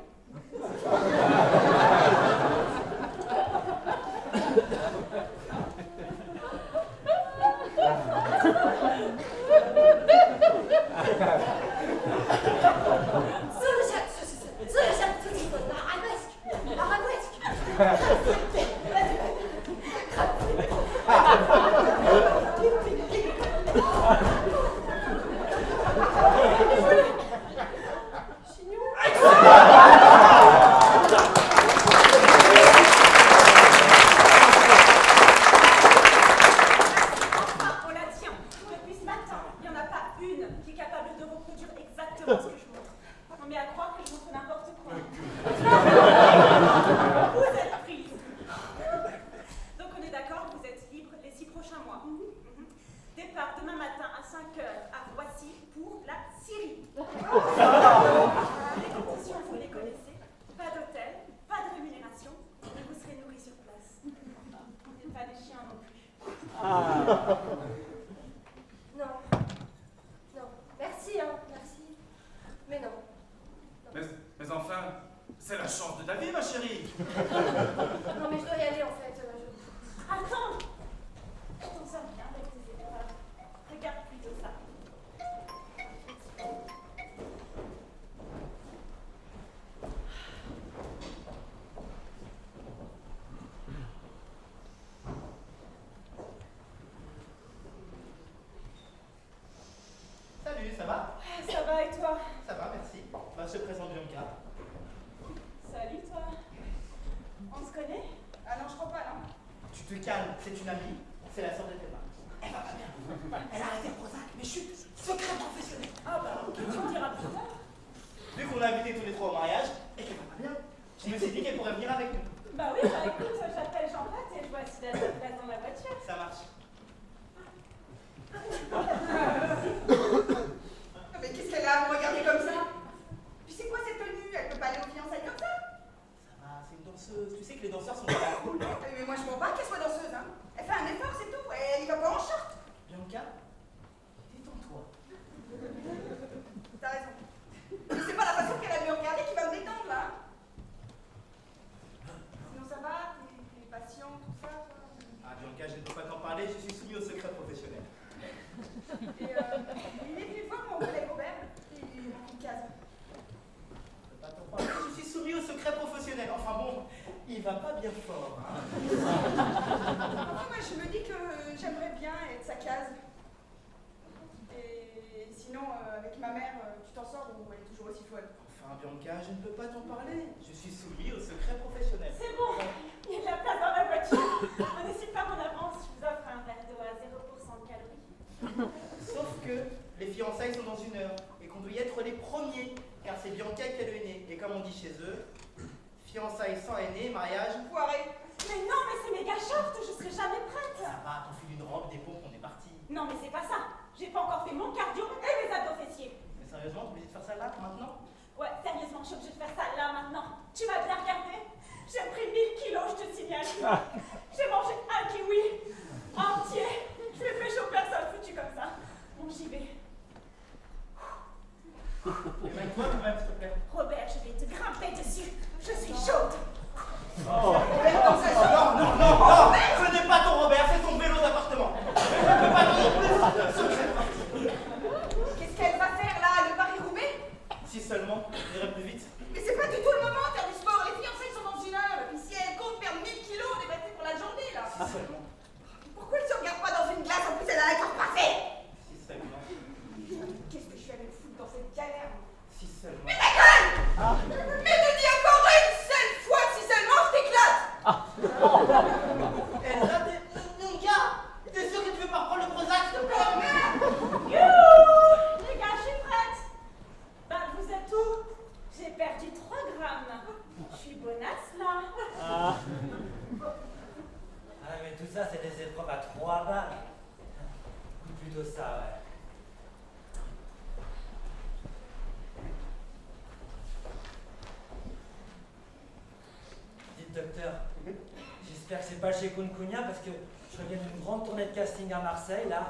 On la tient. Depuis ce matin, il n'y en a pas une qui est capable de reproduire exactement ce que je montre. On met à croire que je montre n'importe quoi. Vous êtes prise. Donc on est d'accord, vous êtes libre les 6 prochains mois. Départ demain matin à 5h à Roissy pour la Syrie. Les conditions, vous les connaissez. Pas d'hôtel, pas de rémunération, et vous serez nourris sur place. Et pas des chiens non plus. Non, merci, merci. Mais non. Mais enfin, c'est la chance de ta vie, ma chérie. Non, mais je dois y aller en fait. Attends! On s'en vient avec tes épreuves. Regarde plutôt ça. Salut, ça va? Ça va et toi? Ça va, merci. Bah, je te présente Bianca. Salut toi. On se connaît? Ah non, je crois pas, non. Tu te calmes, c'est une amie, c'est la sœur de Thelma. Elle va pas bien. Elle a arrêté le Prozac, mais chut, secret professionnel. Ah bah, ok, tu me diras plus tard. Vu qu'on l'a invité tous les trois au mariage, et qu'elle va pas bien, je me suis dit qu'elle pourrait venir avec nous. Bah oui, bah écoute, j'appelle Jean-Pat et je vois s'il a de la place dans la voiture. Ça marche. Mais qu'est-ce qu'elle a à me regarder comme ça? Puis c'est quoi cette tenue? Elle peut pas aller aux fiançailles comme ça? Ça va, c'est une danseuse. Tu sais que les danseurs sont pas là. Mais moi je m'en bats qu'elle soit danseuse, hein. Elle fait un effort, c'est tout. Elle y va pas en short. Bianca, détends-toi. T'as raison. Mais c'est pas la façon qu'elle a de me regarder qui va me détendre, là. Sinon ça va? T'es patient, tout ça, toi? Ah, Bianca, je ne peux pas t'en parler, je suis soumis au secret professionnel. Et il est venu voir mon collègue Robert. Et il manque une case. Je peux pas t'en parler, je suis soumis au secret professionnel. Enfin bon, il va pas bien fort. Hein. Enfin, moi je me dis que j'aimerais bien être sa case. Et sinon, avec ma mère, tu t'en sors ou elle est toujours aussi folle? Enfin, Bianca, je ne peux pas t'en parler. Je suis soumis au secret professionnel. C'est bon, il y a de la place dans la voiture. On est super en avance, je vous offre un verre d'eau à 0% de calories. Sauf que les fiançailles sont dans 1 heure et qu'on doit y être les premiers, car c'est Bianca qui a le aîné. Et comme on dit chez eux, fiançailles sans aîné, mariage. Foiré. J'ai mangé un kiwi entier. Je vais pécho personne foutu comme ça. Bon, j'y vais. Éloigne-toi quand même, s'il te plaît. Robert, je vais te grimper dessus. Je suis chaude. Non, ce n'est pas ton Robert, c'est ton vélo d'appartement. Je ne peux pas donner plus. Qu'est-ce qu'elle va faire là, le Paris-Roubaix? Si seulement, j'irais plus vite. Mais c'est pas du tout le moment de faire du sport. Les fiançailles sont dans 1 heure. Et si elle compte perdre 1000 kilos, on est battu pour la journée là. Si seulement, Pourquoi elle se regarde pas dans une glace? En plus, elle a un corps parfait. si seulement, Qu'est-ce que je suis allée me foutre dans cette galère? si seulement. Mais ta gueule! Mais te dis encore une seule fois que si seulement je t'éclate! Elsa, mon gars, t'es sûr que tu veux pas reprendre le Prozac, s'il te plaît? Youhou! Les gars, je suis prête. Ben, vous êtes où? J'ai perdu 3 grammes. Je suis bonasse là. Ah, mais tout ça, c'est des épreuves à 3 balles. Ou plutôt ça, ouais. Dites, docteur, j'espère que c'est pas chez Kunkunia parce que je reviens d'une grande tournée de casting à Marseille, là.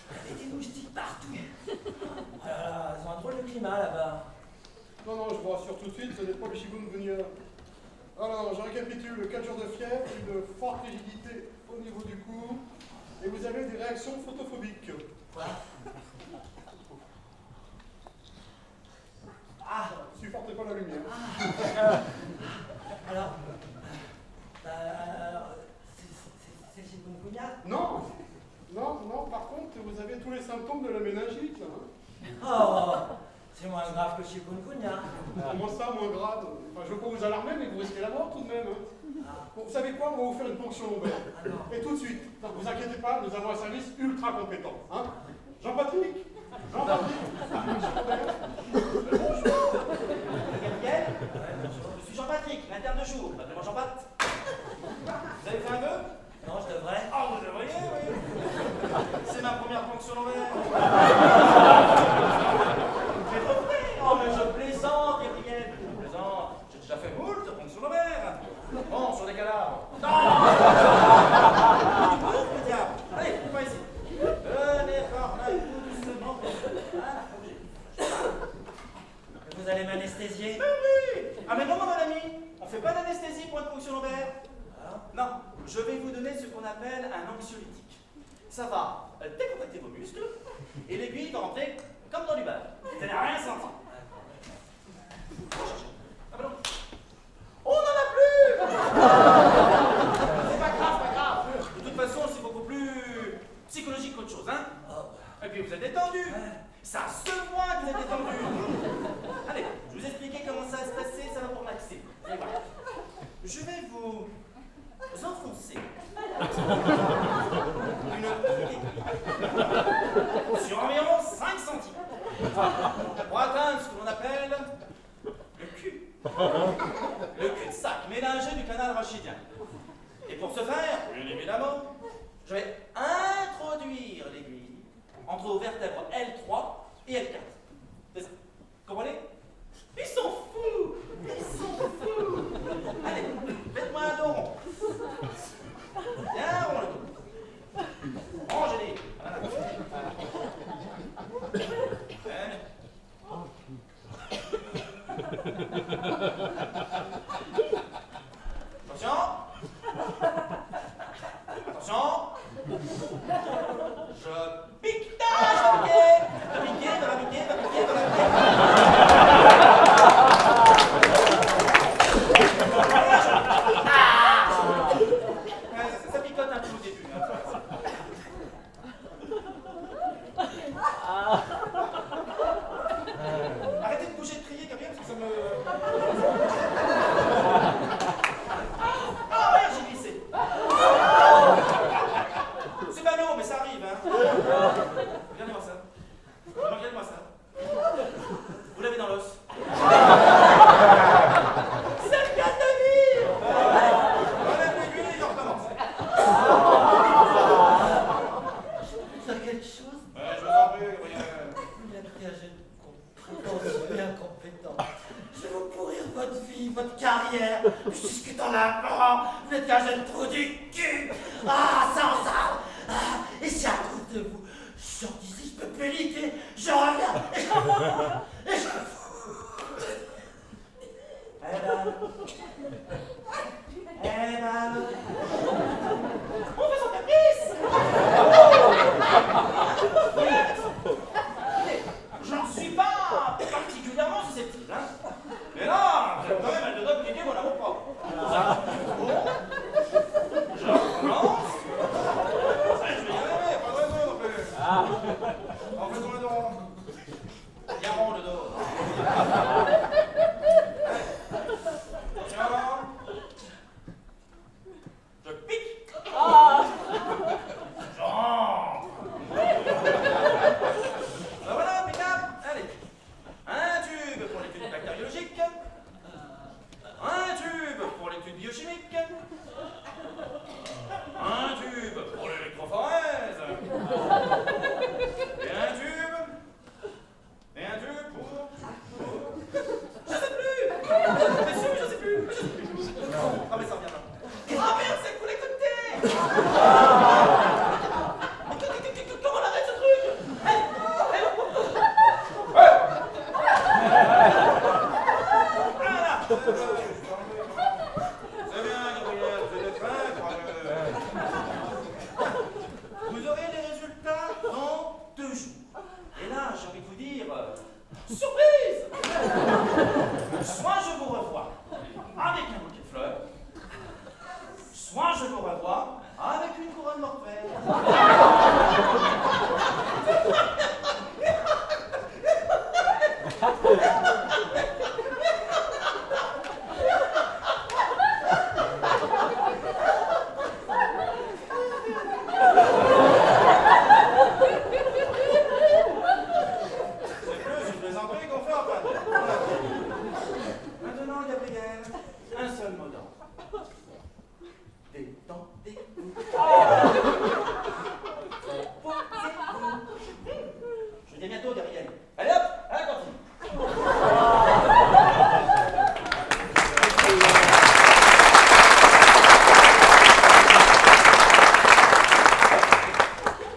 Il y avait des moustiques partout. Oh là là, ils ont un drôle de climat là-bas. Non, non, je vous rassure tout de suite, ce n'est pas le chikungunya. Alors, je récapitule, 4 jours de fièvre, une forte rigidité au niveau du cou, et vous avez des réactions photophobiques. Quoi? Ah, supportez pas la lumière. Alors, c'est le chikungunya? Non, non, non, par contre, vous avez tous les symptômes de la méningite, là. Hein. Oh, c'est moins grave que le chikungunya. Comment ça, moins grave? Enfin, je veux pas vous alarmer, mais vous risquez la mort tout de même. Hein. Bon, vous savez quoi? On va vous faire une ponction lombaire. Et tout de suite. Ne vous inquiétez pas, nous avons un service ultra compétent. Hein. Jean-Patrick? Jean-Patrick? Bonjour. Gabriel? Je suis Jean-Patrick, l'interne de jour. Appelez-moi Jean-Pat. Vous avez fait un vœu? Non, je devrais. Ah, vous devriez, oui. C'est ma première ponction lombaire. Mais oh, mais je plaisante, Gabriel. Je plaisante. J'ai déjà fait moult ponction lombaire. Bon, sur des cadavres. Non! Du diable. Allez, pas ici. Venez par là, doucement. Vous allez m'anesthésier? Mais oui! Ah, mais non, mon ami. On fait pas d'anesthésie pour une ponction lombaire. Non, je vais vous donner ce qu'on appelle un anxiolytique. Ça va décontracter vos muscles et l'aiguille va rentrer comme dans du beurre. Vous n'allez rien sentir. Ah bah non. On n'en a plus! C'est pas grave, pas grave. De toute façon, c'est beaucoup plus psychologique qu'autre chose, hein? Et puis vous êtes détendu. Ça se voit que vous êtes détendu. Allez, je vais vous expliquer comment ça va se passer, ça va vous relaxer. Vous allez voir. Je vais vous enfoncer une aiguille sur environ 5 cm pour atteindre ce que l'on appelle le cul. Le cul-de-sac mélangé du canal rachidien. Et pour ce faire, bien évidemment, je vais introduire l'aiguille entre vos vertèbres L3 et L4. C'est ça. Comprenez? Ils sont fous! Ils sont fous! Allez, faites-moi un dos rond. Bien rond le dos. Rangez-les. Attention. Attention. Je pique. Je vais piquer. Je vais piquer. Ça picote un peu au début. Hein. Arrêtez de bouger de crier, Gabriel, parce que ça me... Ah ouais, j'ai glissé. C'est ballot, mais ça mais tiens, j'ai le trou du cul. Ah, sans ça. Ah, et si à cause de vous, je sors d'ici, je peux plus niquer, je reviens, et je reviens, et je Eh ben, on fait son caprice. J'en suis pas particulièrement susceptible, hein. Mais là, j'ai quand même un de d'idée mon amour propre. Je recommence. Je vais y arriver, pas de raison non plus. En fait, on est dans... Bien rond le dos. Tiens. Je pique. J'entre. Ben voilà, impeccable. Allez. Un tube pour l'étude bactériologique. Un tube pour l'étude biochimique. Un tube pour l'électrophorèse. Et un tube. Et un tube pour... Je sais plus. Mais si, je sais plus. Ah mais ça revient là. Ah merde, c'est pour les côtés. Comment on arrête ce truc? Voilà. C'est bien, Gabriel, vous êtes fin, vous aurez les résultats dans 2 jours. Et là, j'ai envie de vous dire, surprise! Soit je vous revois avec un bouquet de fleurs, soit je vous revois avec une couronne mortuaire. C'est plus une plaisanterie qu'on fait en fin de Maintenant, Gabriel, un seul mot d'ordre. Détendez-vous. Je vous dis à bientôt, Gabriel. Allez hop, à la cantine.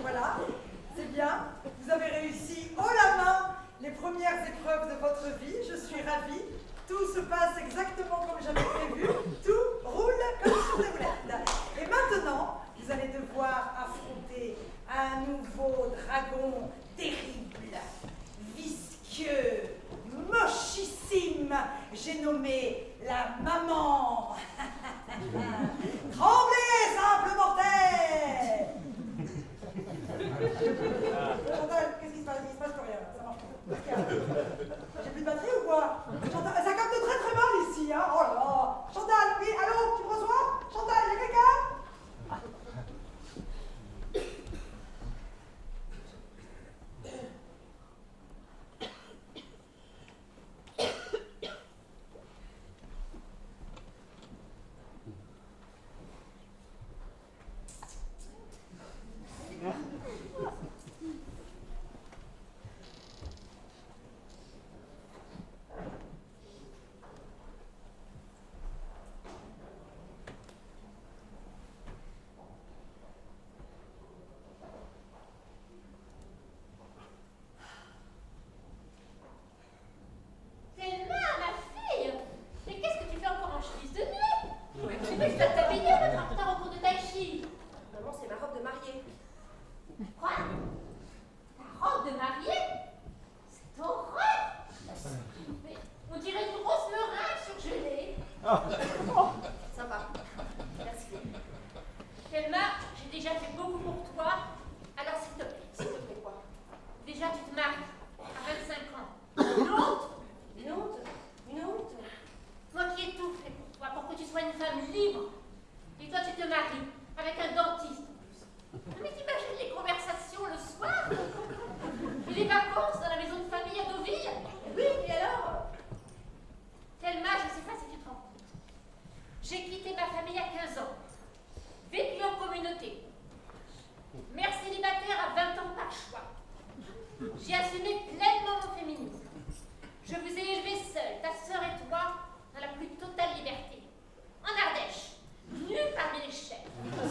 Voilà, c'est bien. Vous avez réussi haut la main les premières épreuves de votre vie. Je suis ravie. Tout se passe exactement comme j'avais prévu. Tout roule comme sur des roulettes. Et maintenant, vous allez devoir affronter un nouveau dragon terrible, visqueux, mochissime. J'ai nommé la maman. Tremblez, simple mortel! Chantal, qu'est-ce qui se passe? Il se passe plus rien, ça marche pas. J'ai plus de batterie ou quoi? Chantal, ça capte très très mal ici, hein? Oh là là! Chantal, oui, allô, tu me reçois? Chantal, il y a quelqu'un? Sympa. Merci. Thelma, j'ai déjà fait beaucoup pour toi. Alors s'il te plaît quoi? Déjà tu te maries à 25 ans. Une honte? Une honte? Une honte? Moi qui ai tout fait pour toi, pour que tu sois une femme libre. Et toi tu te maries avec un dentiste en plus. Mais t'imagines les conversations le soir? Et les vacances dans la maison de famille à Deauville? Oui, et alors? Thelma, je ne sais pas si tu te rends compte. J'ai quitté ma famille à 15 ans. Vécu en communauté. Merci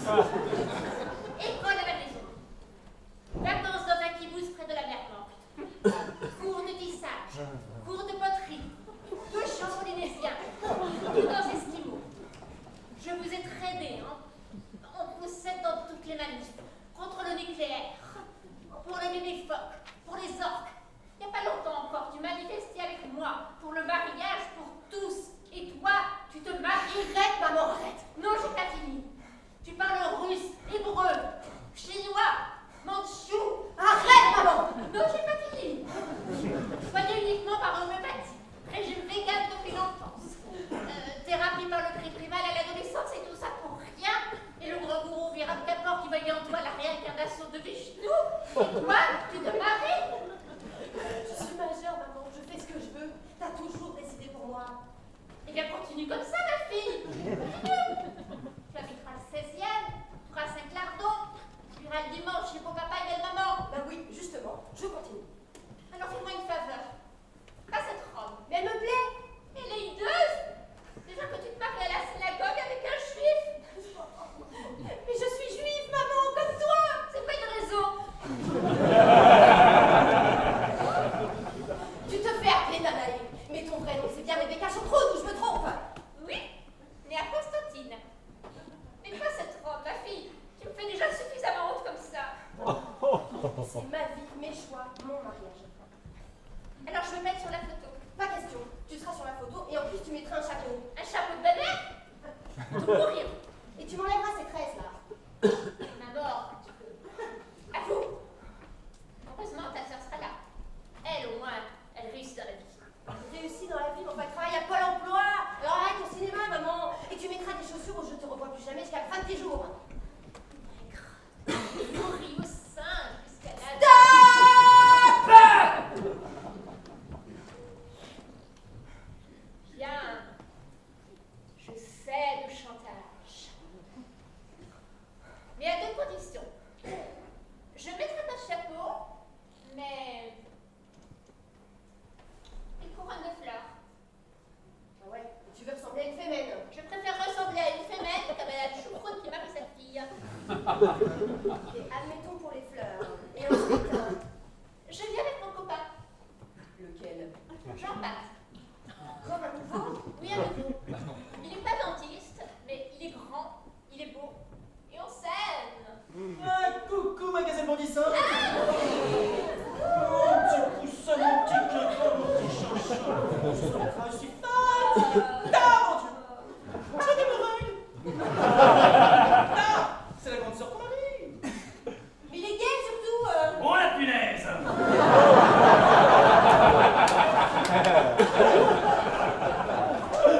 École à la maison. Vacances dans un kibbutz près de la mer Morte. Cours de tissage. Cours de poterie. 2 chants polynésien. Tout dans Esquimaux. Je vous ai traîné, hein. On vous aide dans toutes les manifs. Contre le nucléaire. Pour les bébés phoques. Pour les orques. Il n'y a pas longtemps encore, tu manifestais avec moi pour le mariage pour tous. Et toi, tu te marierais, maman, arrête. Non, j'ai pas fini. Tu parles russe, hébreu, chinois, mandchou. Arrête, maman. Non, j'ai pas fini. Soigné uniquement par homéopathie. Régime vegan depuis l'enfance. Thérapie par le primal à l'adolescence et tout ça pour rien. Et le grand gourou Viram Kapor qui voyait en toi la réincarnation de Vishnu. Et toi, tu te maries. Je suis majeure, maman, je fais ce que je veux. T'as toujours décidé pour moi. Eh bien, continue comme ça, ma fille. Tu habiteras le 16e, tu feras Saint-Clardon, tu iras le dimanche chez ton papa et belle-maman. Ben oui, justement, je continue. Alors fais-moi une faveur. Pas cette robe. Mais elle me plaît. Elle est hideuse. Déjà que tu te maries à la synagogue avec un juif. Mais je suis juive, maman, comme toi. C'est pas une raison. Tu te fais appeler Danae. Mais ton vrai nom, c'est bien Rebecca Chocrone ou je me trompe? Oui, mais à Constantine. Mais quoi cette robe, ma fille? Tu me fais déjà suffisamment honte comme ça. C'est ma vie, mes choix, mon mariage. Alors je vais me mettre sur la photo. Pas question. Tu seras sur la photo et en plus tu mettras un chapeau. Un chapeau de belle-mère? Pour mourir. Et tu m'enlèveras ces tresses là. Ma mort, tu peux. À vous. Heureusement, ta soeur sera là. Elle, au moins, elle réussit dans la vie. Réussis dans la vie, on va travailler à Pôle emploi. Alors arrête ton cinéma, maman. Et tu mettras des chaussures où je te revois plus jamais jusqu'à la fin de tes jours. Nourris au sein jusqu'à la... Bien. Je sais le chantage. Mais à 2 conditions. Je mettrai pas de chapeau, mais... une couronne de fleurs. Ah ouais, tu veux ressembler à une fémène. Je préfère ressembler à une femelle comme à la choucroute qui marie sa fille. Et admettons pour les fleurs. Et ensuite, Je viens avec mon copain, lequel? Jean-Baptiste. Comme un nouveau? Oui, un nouveau. Il n'est pas dentiste, mais il est grand, il est beau. Et on s'aime. Ah, coucou, magasin Bondissant. Mon petit poussin, mon petit coco, mon petit chanchon. Je suis fan. Ah, mon Dieu. Je t'aimerais. Ah, c'est la grande sœur de ton mari. Mais il est gay surtout. Oh la punaise.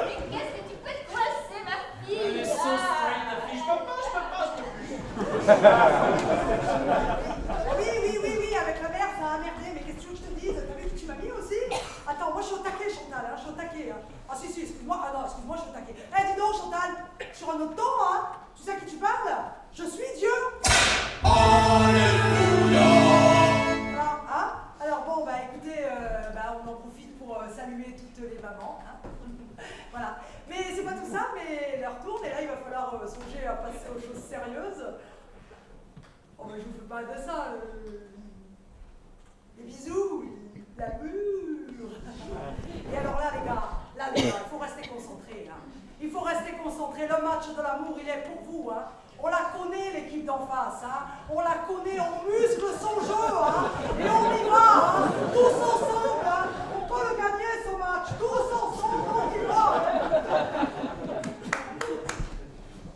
Mais qu'est-ce que tu peux te coincer, ma fille? Elle est so straight, la fille. Je peux pas. Oui, avec la mère, ça a merdé, mais qu'est-ce que tu veux que je te dise? T'as vu que tu m'as mis aussi? Attends, moi je suis au taquet, Chantal, hein, je suis au taquet. Hein. Ah si, excuse-moi, ah non, excuse-moi, je suis au taquet. Eh, dis donc, Chantal, sur un autre ton, hein, tu sais à qui tu parles? Je suis Dieu. Alléluia. Hein? Alors bon, bah écoutez, on en profite pour saluer toutes les mamans, hein. Voilà. Mais c'est pas tout ça, mais l'heure tourne, et là il va falloir songer à passer aux choses sérieuses. Oh, mais je vous fais pas de ça. Les bisous, l'amour. Et alors là, les gars, il faut rester concentré. Là. Il faut rester concentré. Le match de l'amour, il est pour vous. Hein. On la connaît, l'équipe d'en face. Hein. On la connaît, on muscle son jeu. Hein. Et on y va. Hein. Tous ensemble. Hein. On peut le gagner, ce match. Tous ensemble, on y va.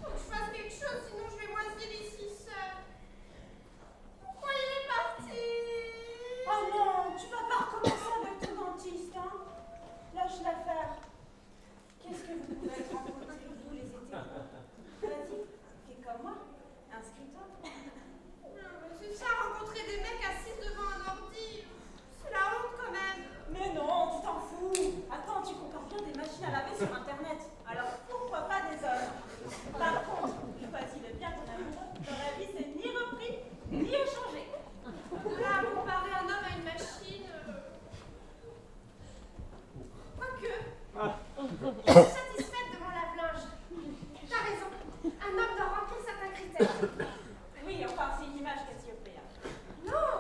Faut que je fasse quelque chose, sinon je vais moisir ici seule. Pourquoi il est parti? Oh non, tu vas pas recommencer avec ton dentiste, hein? Lâche l'affaire. Qu'est-ce que vous pouvez raconter, vous, les étés? Vas-y, fais comme moi, inscris-toi. C'est ça, rencontrer des mecs assis devant un ordi. C'est la honte quand même. Mais non, tu t'en fous. Attends, tu compares bien des machines à laver sur Internet. Alors pourquoi pas des hommes? Par contre, choisis-le bien ton amour. Dans la vie, c'est ni repris, ni échangé. De là à comparer un homme à une machine. Quoique. Je suis satisfaite de mon lave-linge. T'as raison. Un homme doit remplir certains critères. Oui, enfin, c'est une image Cassiopée. Non,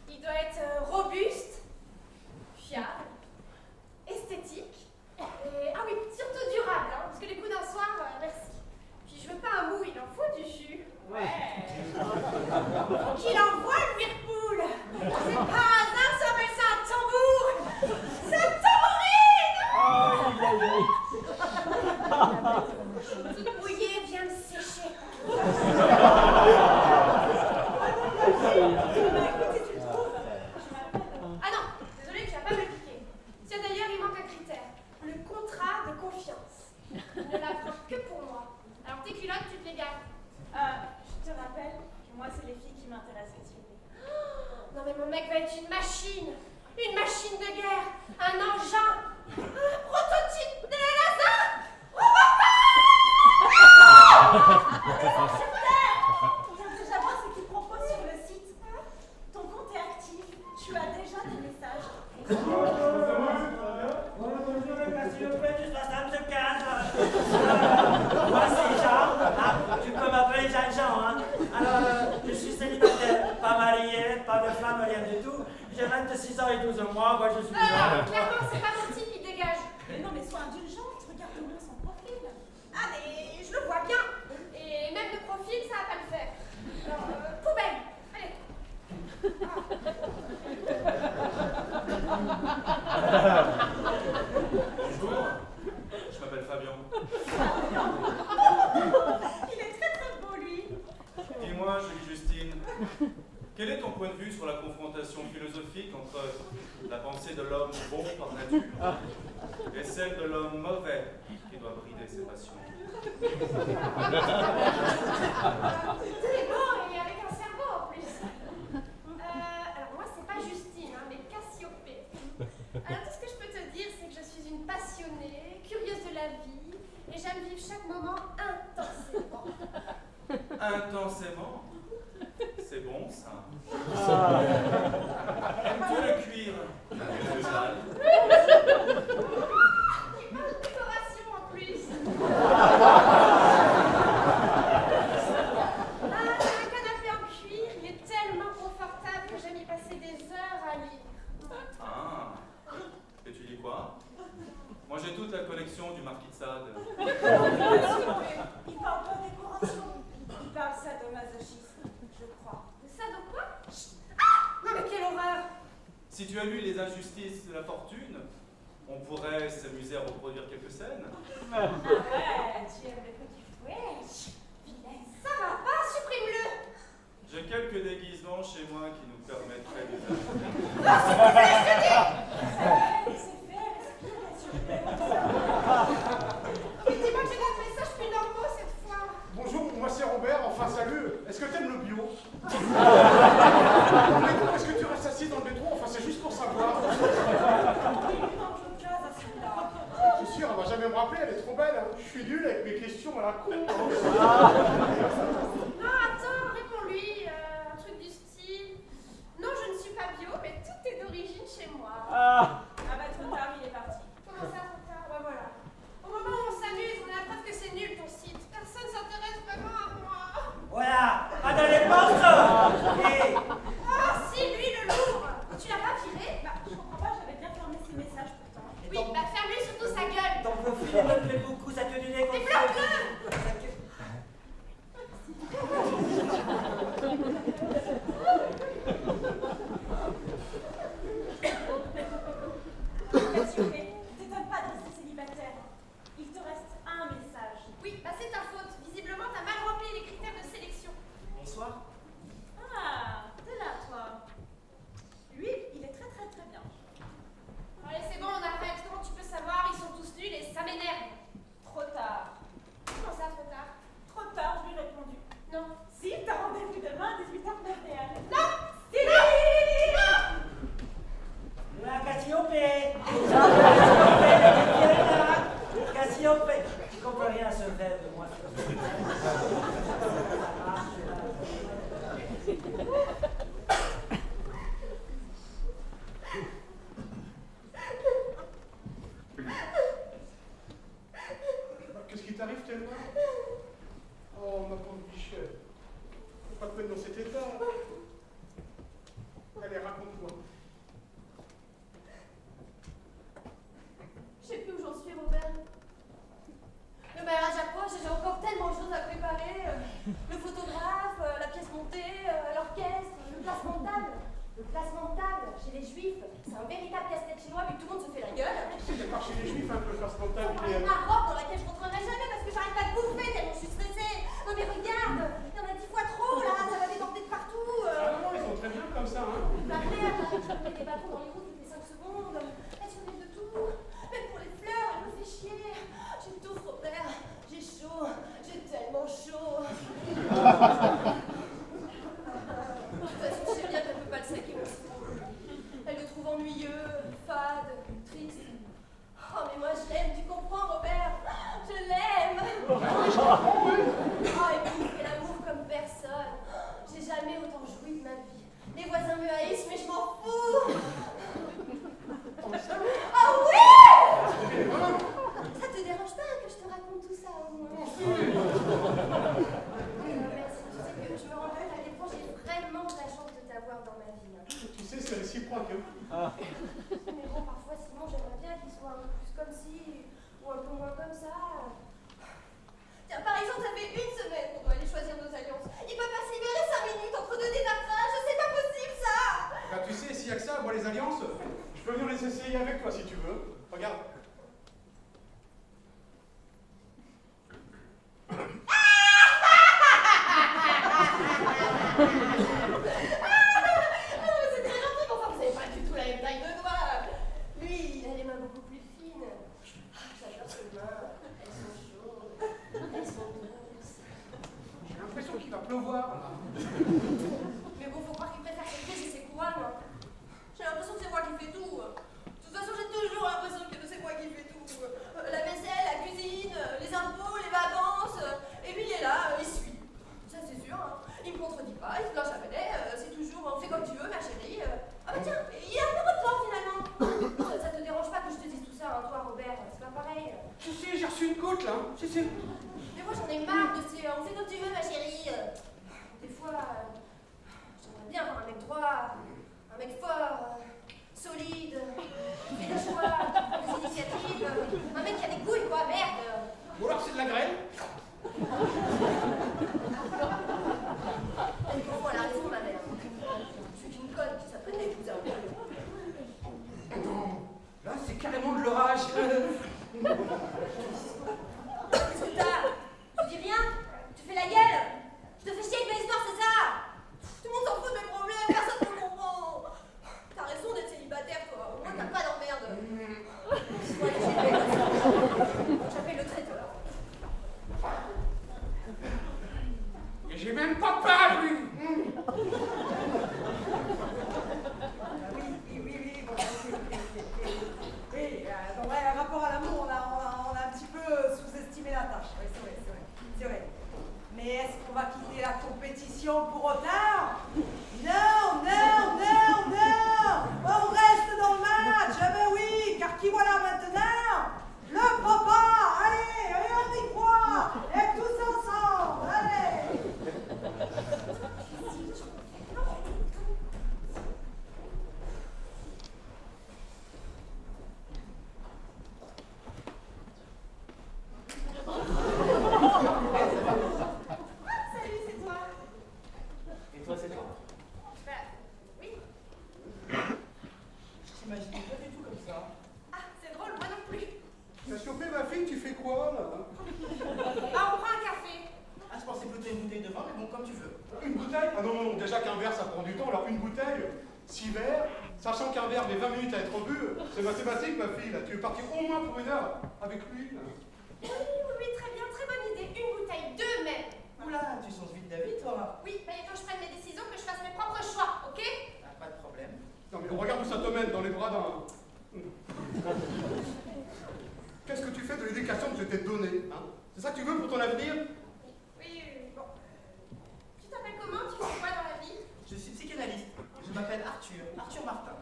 il doit être robuste, fiable, esthétique, et ah oui, surtout durable, hein, parce que les coups d'un soir, merci. Puis je veux pas un mou, il en faut du jus. Ouais. Faut qu'il envoie le Whirlpool. C'est pas hasard, ça appelle ça un tambour. C'est un tambourine. Toute mouillée vient me sécher. Écoutez, tu le trouves? Je m'appelle. Ah non, désolé, tu vas pas me piquer. Tiens, d'ailleurs, il manque un critère. Le contrat de confiance. Il ne la prend que pour moi. Alors tes culottes, tu te les gardes. Je te rappelle que moi, c'est les filles qui m'intéressent, Cassiopée. Non mais mon mec va être une machine de guerre, un engin, un prototype de Lazare. Sur Terre! Viens déjà voir ce qu'ils proposent sur le site. Ton compte est actif. Tu as déjà des messages. Bonjour, le Cassiopée, tu passes un de cadre. Moi, c'est Jean. Ah, tu peux m'appeler Jean-Jean, hein. Alors, je suis célibataire, pas marié, pas de femme, rien du tout. J'ai 26 ans et 12 mois, moi je suis là. Clairement, c'est pas mon type, il dégage. Mais non, mais sois indulgente. Regarde bien son profil. Ah mais je le vois bien. Et même le profil, ça va pas le faire. Alors, poubelle. Allez. Bonjour, je m'appelle Fabien. Il est très très beau, lui. Dis-moi, Julie Justine, quel est ton point de vue sur la confrontation philosophique entre la pensée de l'homme bon par nature et celle de l'homme mauvais qui doit brider ses passions? Très beau et avec un cerveau en plus. Alors moi, c'est pas Justine, hein, mais Cassiopée. Alors tout ce que je peux te dire, c'est que je suis une passionnée, curieuse de la vie, et j'aime vivre chaque moment intensément. Intensément? C'est bon ça. Aimes-tu le cuir? Le sale? Il parle de décoration en plus. Ah, j'ai un canapé en cuir, il est tellement confortable que j'aime y passer des heures à lire. Ah. Et tu dis quoi? Moi j'ai toute la collection du Marquis de Sade. Il parle pas décoration. Il parle sadomasochisme, je crois. Ça de quoi? Ah! Non mais quelle horreur! Si tu as lu Les Injustices de la Fortune, on pourrait s'amuser à reproduire quelques scènes. Ah ouais, tu aimes les petits fouets. Vilaine. Ça va pas, supprime-le! J'ai quelques déguisements chez moi qui nous permettraient de C'est fait, respire, Cassiopée. Mais dis-moi que j'ai des messages plus normaux cette fois. Bonjour, moi c'est Robert, enfin salut. Est-ce que t'aimes le bio? Est-ce que tu restes assis dans le métro? Enfin c'est juste pour savoir. Il lui manque le case à celui-là. Je suis sûr, elle va jamais me rappeler, elle est trop belle. Hein. Je suis nul avec mes questions à la con. Non, attends, réponds-lui. Un truc du style. Non, je ne suis pas bio, mais tout est d'origine chez moi. Ah bah trop tard, il est parti. Comment ça, trop tard? Ouais, voilà. Au moment où on s'amuse, on a la preuve que c'est nul ton site. Personne s'intéresse vraiment à moi. Voilà, pas dans les portes. Et Ah si, c'est un véritable casse-tête chinois vu que tout le monde se fait la gueule. Tu sais, il y a pas chez les juifs un peu faire spontané. Ma robe dans laquelle je rentrerai jamais parce que j'arrive pas de bouffer tellement je suis stressée. Non mais regarde, il y en a 10 fois trop là, ça va déborder de partout. Ah non, ils sont très bien comme ça, hein. La merde, je mets des bâtons dans les roues toutes les 5 secondes. Elle se met de tout. Même pour les fleurs, elle me fait chier. J'étouffe, Robert. J'ai chaud. J'ai tellement chaud. De toute façon, je sais bien qu'elle peut pas le saquer, mon secours. Elle le trouve ennuyeux, fade, triste. Oh, mais moi je l'aime, tu comprends, Robert? Je l'aime. Oh, et puis il fait l'amour comme personne. J'ai jamais autant joui de ma vie. Les voisins me haïssent, mais je m'en fous. Ah oui! Ça te dérange pas que je te raconte tout ça, au moins? Merci. Tu sais que je me rends compte à quel point j'ai vraiment de la chance de t'avoir dans ma vie. Tu sais, c'est réciproque, hein. Mais bon, parfois, sinon, j'aimerais bien qu'il soit un peu plus comme ci, ou un peu moins comme ça. Tiens, par exemple, ça fait 1 semaine qu'on doit aller choisir nos alliances. Il peut pas se libérer 5 minutes entre 2 détartrages, c'est pas possible, ça! Bah, tu sais, s'il y a que ça, moi, les alliances, je peux venir les essayer avec toi si tu veux. Regarde. C'est très gentil, mais enfin, vous avez pas du tout la même taille de doigts. Lui, il a les mains beaucoup plus fines. J'adore ses mains. Elles sont chaudes. Elles sont douces. J'ai l'impression qu'il va pleuvoir, là. Mais bon, faut croire qu'il préfère ses pieds et ses couronnes. J'ai l'impression que c'est moi qui fais tout. De toute façon, j'ai toujours l'impression que c'est moi qui fais tout. La vaisselle, la cuisine, les impôts, les vacances. Et lui, il est là, il suit. Ça, c'est sûr. Hein. Il me contredit pas, il se plaint jamais. C'est toujours, on fait comme tu veux, ma chérie. Ah bah tiens, il est amoureux de toi, finalement. Ça te dérange pas que je te dise tout ça, hein, toi, Robert? C'est pas pareil. Si, si, j'ai reçu une goutte, là. Si, si. Mais moi, j'en ai marre de ces on fait comme tu veux, ma chérie. Des fois, j'aimerais bien avoir un mec droit, un mec fort, solide, qui fait des choix, des initiatives, un mec qui a des couilles, quoi, merde. Ou alors c'est de la graine. Bon, elle a raison, ma mère. Je suis une conne qui s'apprête à épouser un peu. Là, c'est carrément de l'orage. Qu'est-ce que t'as? Tu dis rien? Tu fais la gueule? Je te fais chier avec ma histoire, c'est ça? Tout le monde s'en fout de mes problèmes, personne ne me comprend. T'as raison d'être célibataire, toi. Au moins, t'as pas d'emmerde. Bon, allez, j'appelle le traiteur. Et j'ai même pas peur, lui. Oui, bon, oui, dans vrai, rapport à l'amour, on a un petit peu sous-estimé la tâche. Oui, c'est vrai. Mais est-ce qu'on va quitter la compétition pour autant? Non! On reste dans le match! Ah ben oui, car qui voilà maintenant? Le papa! Allez, on y croit! Et tous ensemble, allez! Salut, c'est toi. Et toi, c'est toi? Bah, oui. Je t'imaginais pas du tout comme ça. Ah, c'est drôle, moi non plus. T'as chopé ma fille, tu fais quoi, là? Ah, on prend un café. Ah, je pensais plutôt une bouteille de vin, mais bon, comme tu veux. Une bouteille? Ah non, déjà qu'un verre, ça prend du temps. Alors une bouteille, 6 verres, sachant qu'un verre met 20 minutes à être bu, c'est mathématique, ma fille, là. Tu veux partir au moins pour 1 heure avec lui, là. Oui, très bien, très bonne idée. Une bouteille, 2 même. Oula, tu changes vite d'avis, toi. Oui, mais il faut que je prenne mes décisions, que je fasse mes propres choix, ok? Ah, pas de problème. Non mais regarde où ça te mène, dans les bras d'un... Qu'est-ce que tu fais de l'éducation que je t'ai donnée, hein? C'est ça que tu veux pour ton avenir? Oui, bon. Tu t'appelles comment? Tu fais quoi dans la vie? Je suis psychanalyste. Je m'appelle Arthur Martin.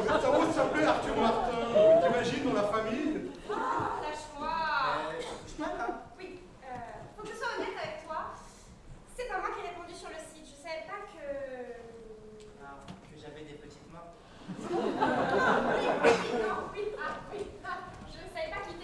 Ça va s'appeler Arthur Martin. T'imagines dans la famille? Ah, lâche-moi. Je parle là. Oui, faut que je sois honnête avec toi. C'est pas moi qui ai répondu sur le site. Je savais pas que... Ah, que j'avais des petites mains. Je savais pas qu'il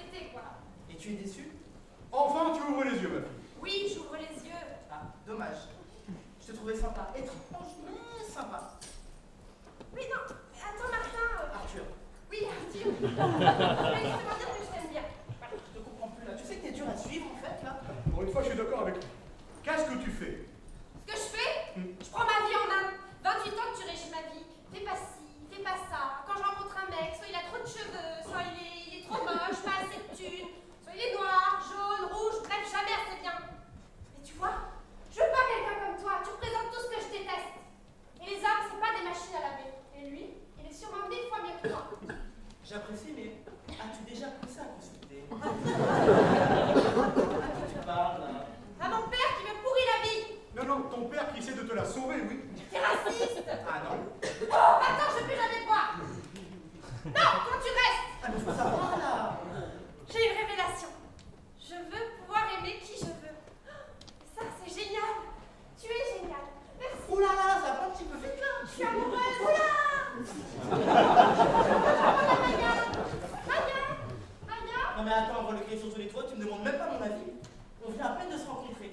vient à peine de se rencontrer.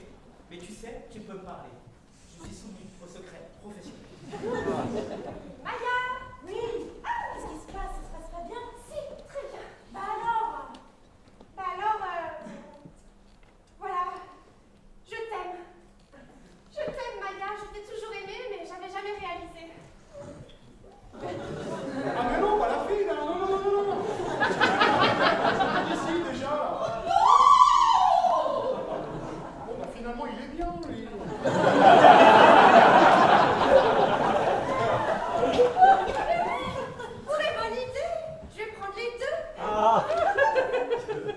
Mais tu sais, tu peux me parler. Je suis soumis au secret professionnel. Maya! Oui! Ah, qu'est-ce qui se passe? Ça se passe pas bien? Si, très bien. Bah alors, voilà. Je t'aime. Je t'aime, Maya. Je t'ai toujours aimée, mais j'avais jamais réalisé. Ah mais non, pas la fille là, non. Ici déjà. Bon bah finalement il est bien lui. Très bonne idée. Je vais prendre les deux.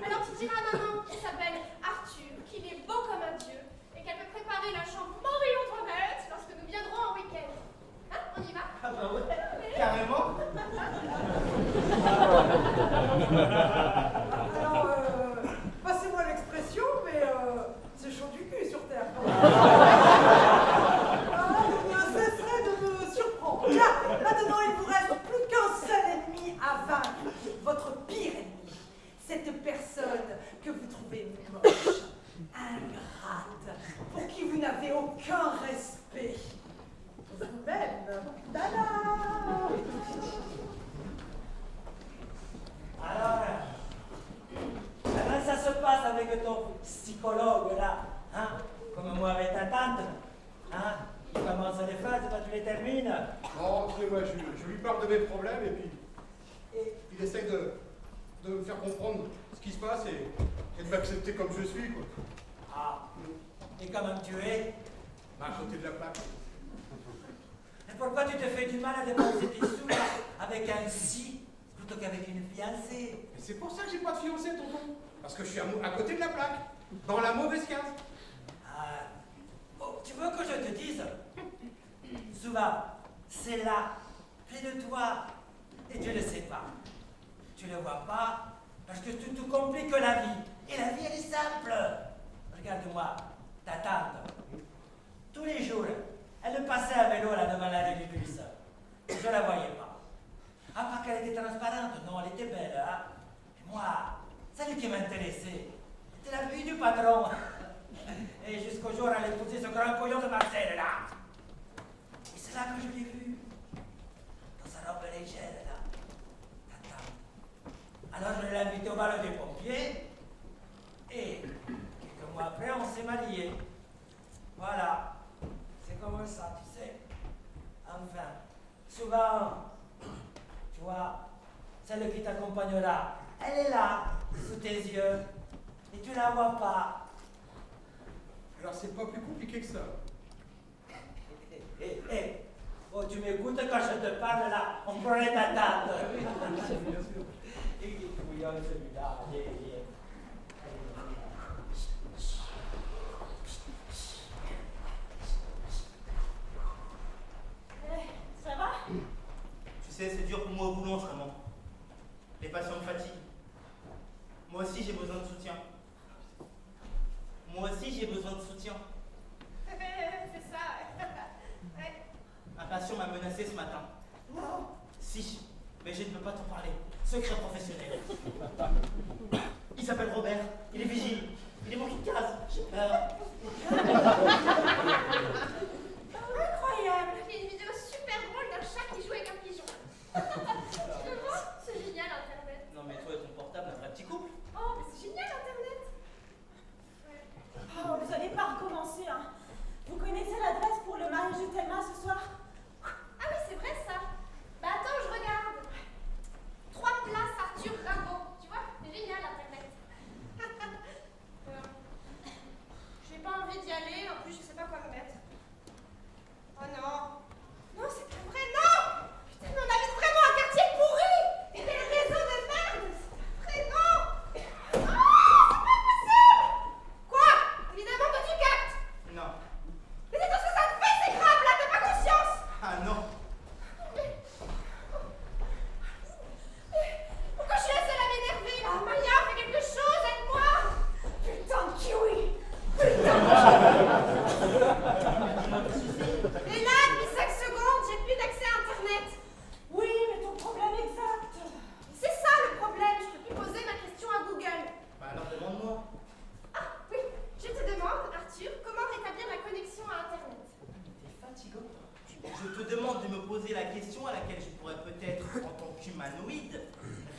Alors tu diras à maman qu'il s'appelle Arthur, qu'il est beau comme un dieu et qu'elle peut préparer la chambre Marie-Antoinette lorsque nous viendrons en week-end. Hein, on y va? Ah bah ouais, carrément. Alors, passez-moi l'expression, mais c'est chaud du cul sur Terre. Vous ne cesserez de me surprendre. Là, maintenant, il vous reste plus qu'un seul ennemi à vaincre. Votre pire ennemi. Cette personne que vous trouvez moche, ingrate, pour qui vous n'avez aucun respect. Vous-même, tada! Alors, comment ça se passe avec ton psychologue là, hein? Comme moi avec ta tante, hein? Il commence les phrases, toi tu les termines. Non, moi je lui parle de mes problèmes et puis il essaye de me faire comprendre ce qui se passe et de m'accepter comme je suis quoi. Ah, et comment tu es? Bah, à côté de la plaque. Et pourquoi tu te fais du mal à dépenser tes sous là, avec un si plutôt qu'avec une fiancée? Mais c'est pour ça que j'ai pas de fiancée, tonton. Parce que je suis à côté de la plaque, dans la mauvaise case. Ah, oh, tu veux que je te dise? Souvent, c'est là, près de toi, et tu ne le sais pas. Tu ne le vois pas parce que tu te compliques la vie. Et la vie, elle est simple. Regarde-moi, ta tante. Tous les jours, elle passait à vélo là devant la rue du bus. Je ne la voyais pas. À part qu'elle était transparente, non, elle était belle, hein. Et moi, celle qui m'intéressait, c'était la vie du patron. Et jusqu'au jour où elle a épousé ce grand couillon de Marcel, là. Et c'est là que je l'ai vue. Dans sa robe légère, là. Attends. Alors je l'ai invitée au bal des pompiers. Et quelques mois après, on s'est mariés. Voilà. C'est comme ça, tu sais. Enfin, souvent, tu vois, celle qui t'accompagnera, elle est là, sous tes yeux. Et tu la vois pas. Alors c'est pas plus compliqué que ça. Oh, tu m'écoutes quand je te parle là, on pourrait t'attendre. Et il est couillon celui-là. Ça va? Tu sais, c'est dur pour moi au boulot en ce moment. Les patients me fatiguent. Moi aussi, j'ai besoin de soutien. Moi aussi, j'ai besoin de soutien. C'est ça. Ouais. Un patient m'a menacé ce matin. Non. Si, mais je ne peux pas t'en parler. Secret professionnel. Il s'appelle Robert. Il est vigile. Il est manqué de case. J'ai peur. Incroyable. Il y a une vidéo super drôle d'un chat qui joue avec un pigeon. Tu veux voir? C'est génial, Internet. Non, mais toi et ton portable, un vrai petit couple. Oh, mais c'est génial, Internet. Oh, vous n'allez pas recommencer, hein. Vous connaissez l'adresse pour le mariage de Thelma ce soir? Ah oui, c'est vrai ça. Bah attends, je regarde. 3 places Arthur Rimbaud. Tu vois, c'est génial, Internet. J'ai pas envie d'y aller, en plus je sais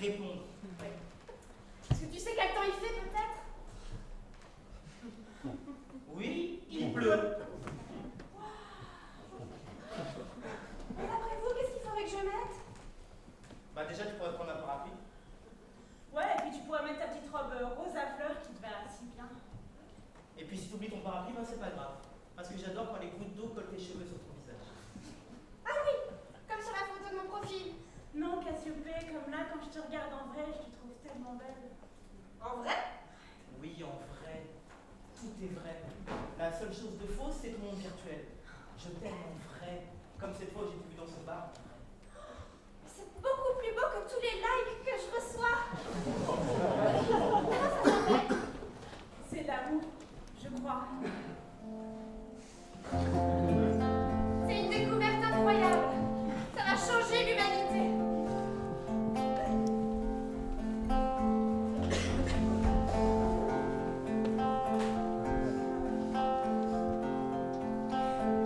répondre. Est-ce que tu sais quel temps il fait, peut-être? Oui, il pleut. Et d'après vous, qu'est-ce qu'il faudrait que je mette? Bah déjà, tu pourrais prendre un parapluie. Ouais, et puis tu pourrais mettre ta petite robe rose à fleurs qui te va si bien. Et puis si tu oublies ton parapluie, bah c'est pas grave. Parce que j'adore quand les gouttes d'eau collent tes cheveux sur ton visage. Ah oui, comme sur la photo de mon profil. Non, Cassiopée, comme là, quand je te regarde en vrai, je te trouve tellement belle. En vrai? Oui, en vrai. Tout est vrai. La seule chose de fausse, c'est ton monde virtuel. Je t'aime en vrai. Comme cette fois où j'ai vu dans son bar. C'est beaucoup plus beau que tous les likes que je reçois. Comment ça s'appelle? C'est l'amour, je crois. C'est une découverte incroyable. Ça va changer l'humanité.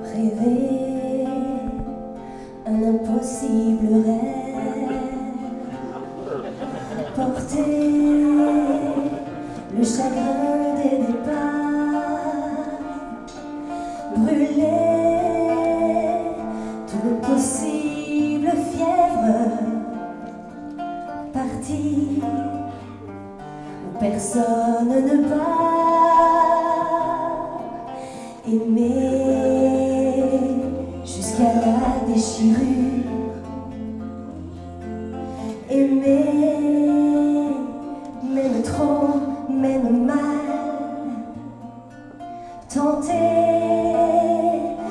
Rêver un impossible rêve, porter le chagrin des départs, brûler tout le possible fièvre, partir où personne ne part, aimer jusqu'à la déchirure, aimer, même trop, même mal, tenter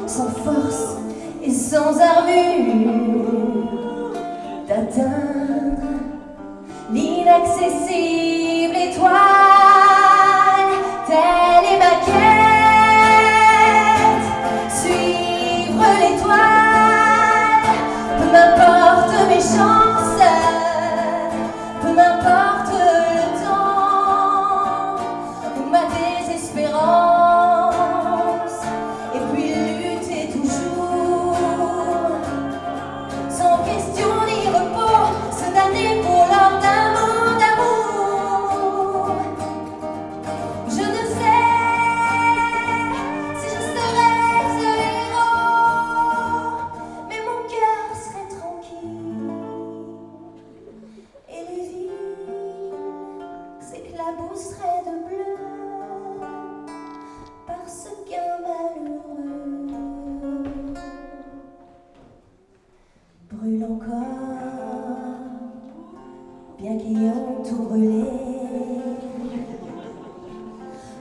sans force et sans armure d'atteindre l'inaccessible étoile, telle est ma quête, suivre l'étoile, peu m'importe mes chances, peu m'importe le temps ou ma désespérance, et puis lutter toujours, sans question ni repos, se damner pour l'or d'un monde d'amour. Je ne sais si je serais ce héros, mais mon cœur serait tranquille et les villes s'éclabousseraient de bleu parce qu'un malheureux brûle encore, bien qu'ayant tout brûlé,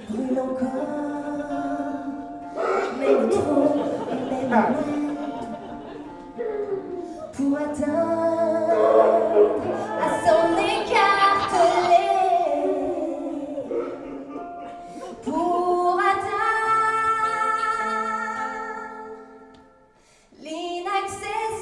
brûle encore, même trop, même mal, pour atteindre à s'en écarteler, pour atteindre l'inaccessible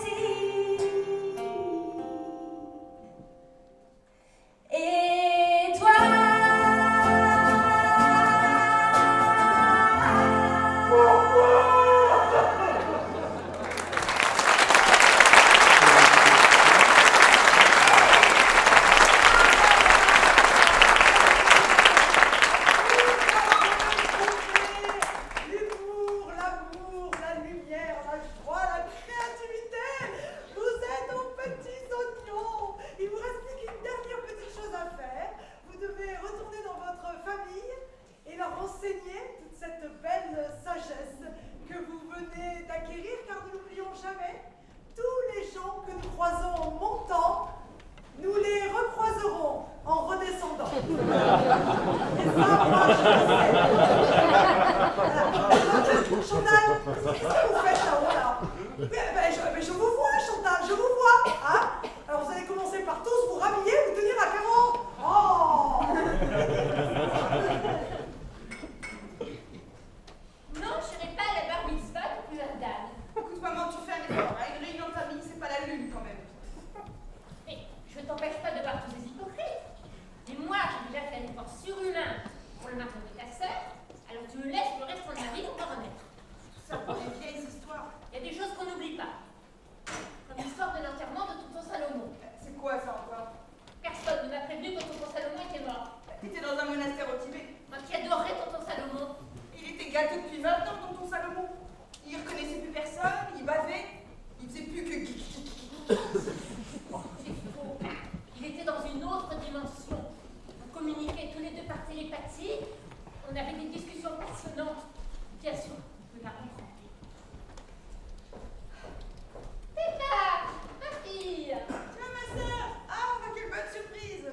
L'humour, l'amour, la lumière, la joie, la créativité. Vous êtes aux petits oignons. Il vous reste plus qu'une dernière petite chose à faire. Vous devez retourner dans votre famille et leur enseigner toute cette belle sagesse que vous venez d'acquérir, car ne l'oublions jamais, tous les gens que nous croisons en montant, nous les recroiserons en redescendant. Et ça, moi, je le sais. Voilà. Chantal, qu'est-ce que vous faites là-haut, là? Mais je vous vois, Chantal, je vous vois. Hein? Alors vous allez commencer par tous vous rhabiller, vous tenir à carreau. Oh! Non, je n'irai pas à la bar mitzvah de couleur d'âne. Écoute, maman, tu fais un effort. Hein. Une réunion de famille, c'est pas la lune quand même. Mais je ne t'empêche pas de voir tous ces hypocrites. Mais moi, j'ai déjà fait un effort surhumain pour le mariage de ta sœur, alors tu me laisses le restant de ma vie pour t'en remettre. Tout ça pour les vieilles histoires. Il y a des choses qu'on n'oublie pas. gâté depuis 20 ans, tonton Salomon. Il reconnaissait plus personne, il bavait, il faisait plus que... C'est faux. Il était dans une autre dimension. On communiquait tous les deux par télépathie. On avait des discussions passionnantes. Bien sûr, vous la comprendre. C'est là, ma fille. Tiens, ma sœur. Ah, quelle bonne surprise.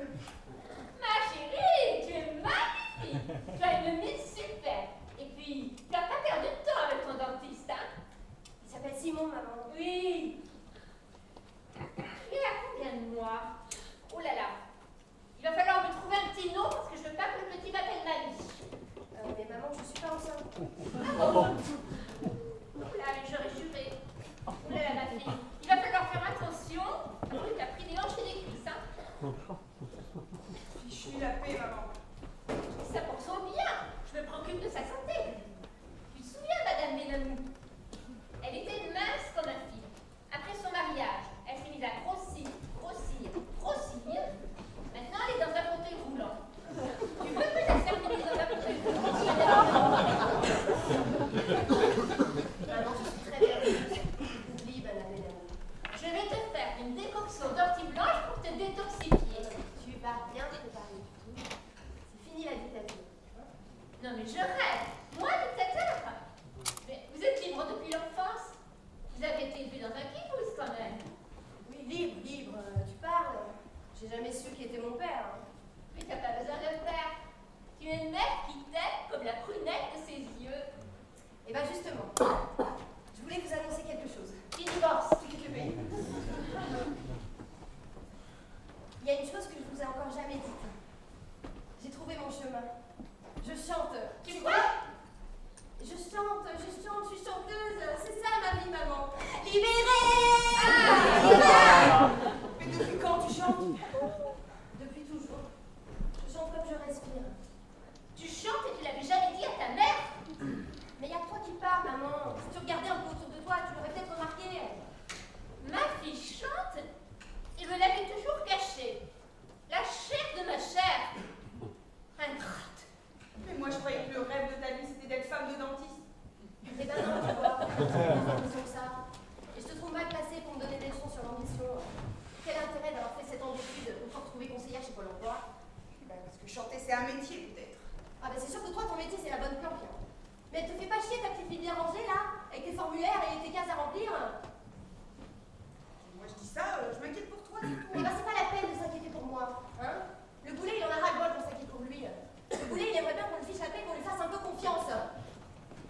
Ma chérie, tu es magnifique. Tu as une mine super. Et puis, tu n'as pas perdu de temps avec ton dentiste, hein? Il s'appelle Simon, maman. Oui. Tu es à combien de mois? Oh là là. Il va falloir me trouver un petit nom parce que je veux pas que le petit m'appelle Mamie. Mais maman, je suis pas enceinte. Ah bon? Oula, mais j'aurais juré. Oh là là, ma fille. Il va falloir faire attention. Après, tu as pris des hanches et des cuisses, hein? Fichu la paix, maman. Ça pour son bien. Je me préoccupe de sa santé. Tu te souviens, Madame Benamou? Elle était mince comme un fil. Après son mariage, elle s'est mise à grossir, grossir, grossir. Maintenant, elle est dans un fauteuil roulant. Tu veux que ta sœur finisse dans un fauteuil roulant? Maman, je suis très bien. Oublie, Madame Benamou. Je vais te faire une décoction d'ortie blanche pour te détoxifier. Tu pars bien préparée. C'est fini la dictature. Non mais je rêve. Moi, dictateur. Mais vous êtes libre depuis l'enfance. Vous avez été élevé dans un kibbutz quand même. Oui, libre, tu parles. J'ai jamais su qui était mon père. Mais t'as pas besoin de père. Tu es une mère qui t'aime comme la prunelle de ses yeux. Et bien justement, je voulais vous annoncer quelque chose. Qui divorce. Tu quittes le pays. Il y a une chose que je vous ai encore jamais dite. J'ai trouvé mon chemin. Je chante. Tu quoi? Je chante, je suis chanteuse. C'est ça ma vie, maman. Libérée! Mais depuis quand tu chantes? Depuis toujours. Je chante comme je respire. Tu chantes et tu l'avais jamais dit à ta mère? Mais il y a que toi qui parles, maman. Si tu regardais un peu autour de toi, tu l'aurais peut-être remarqué. Ma fille chante et me l'avait toujours cachée. La chair de ma chair. Ingrate. Mais moi, je croyais que le rêve de ta vie, c'était d'être femme de dentiste. Eh ben non, tu vois. C'est ça. Et je te trouve mal placée pour me donner des leçons sur l'ambition. Quel intérêt d'avoir fait 7 ans d'études pour te retrouver conseillère chez Pôle emploi? Parce que chanter, c'est un métier, peut-être. Ah ben c'est sûr que toi, ton métier, c'est la bonne planque. Mais elle te fait pas chier ta petite vie bien rangée, là, avec tes formulaires et tes cases à remplir. Moi, je dis ça, je m'inquiète pour toi, c'est tout. Eh ben c'est pas la peine de s'inquiéter pour moi, hein. Le boulet, il en a ras-le-bol qu'on s'inquiète pour lui. Le boulet, il aimerait bien qu'on le fiche la paix, qu'on lui fasse un peu confiance.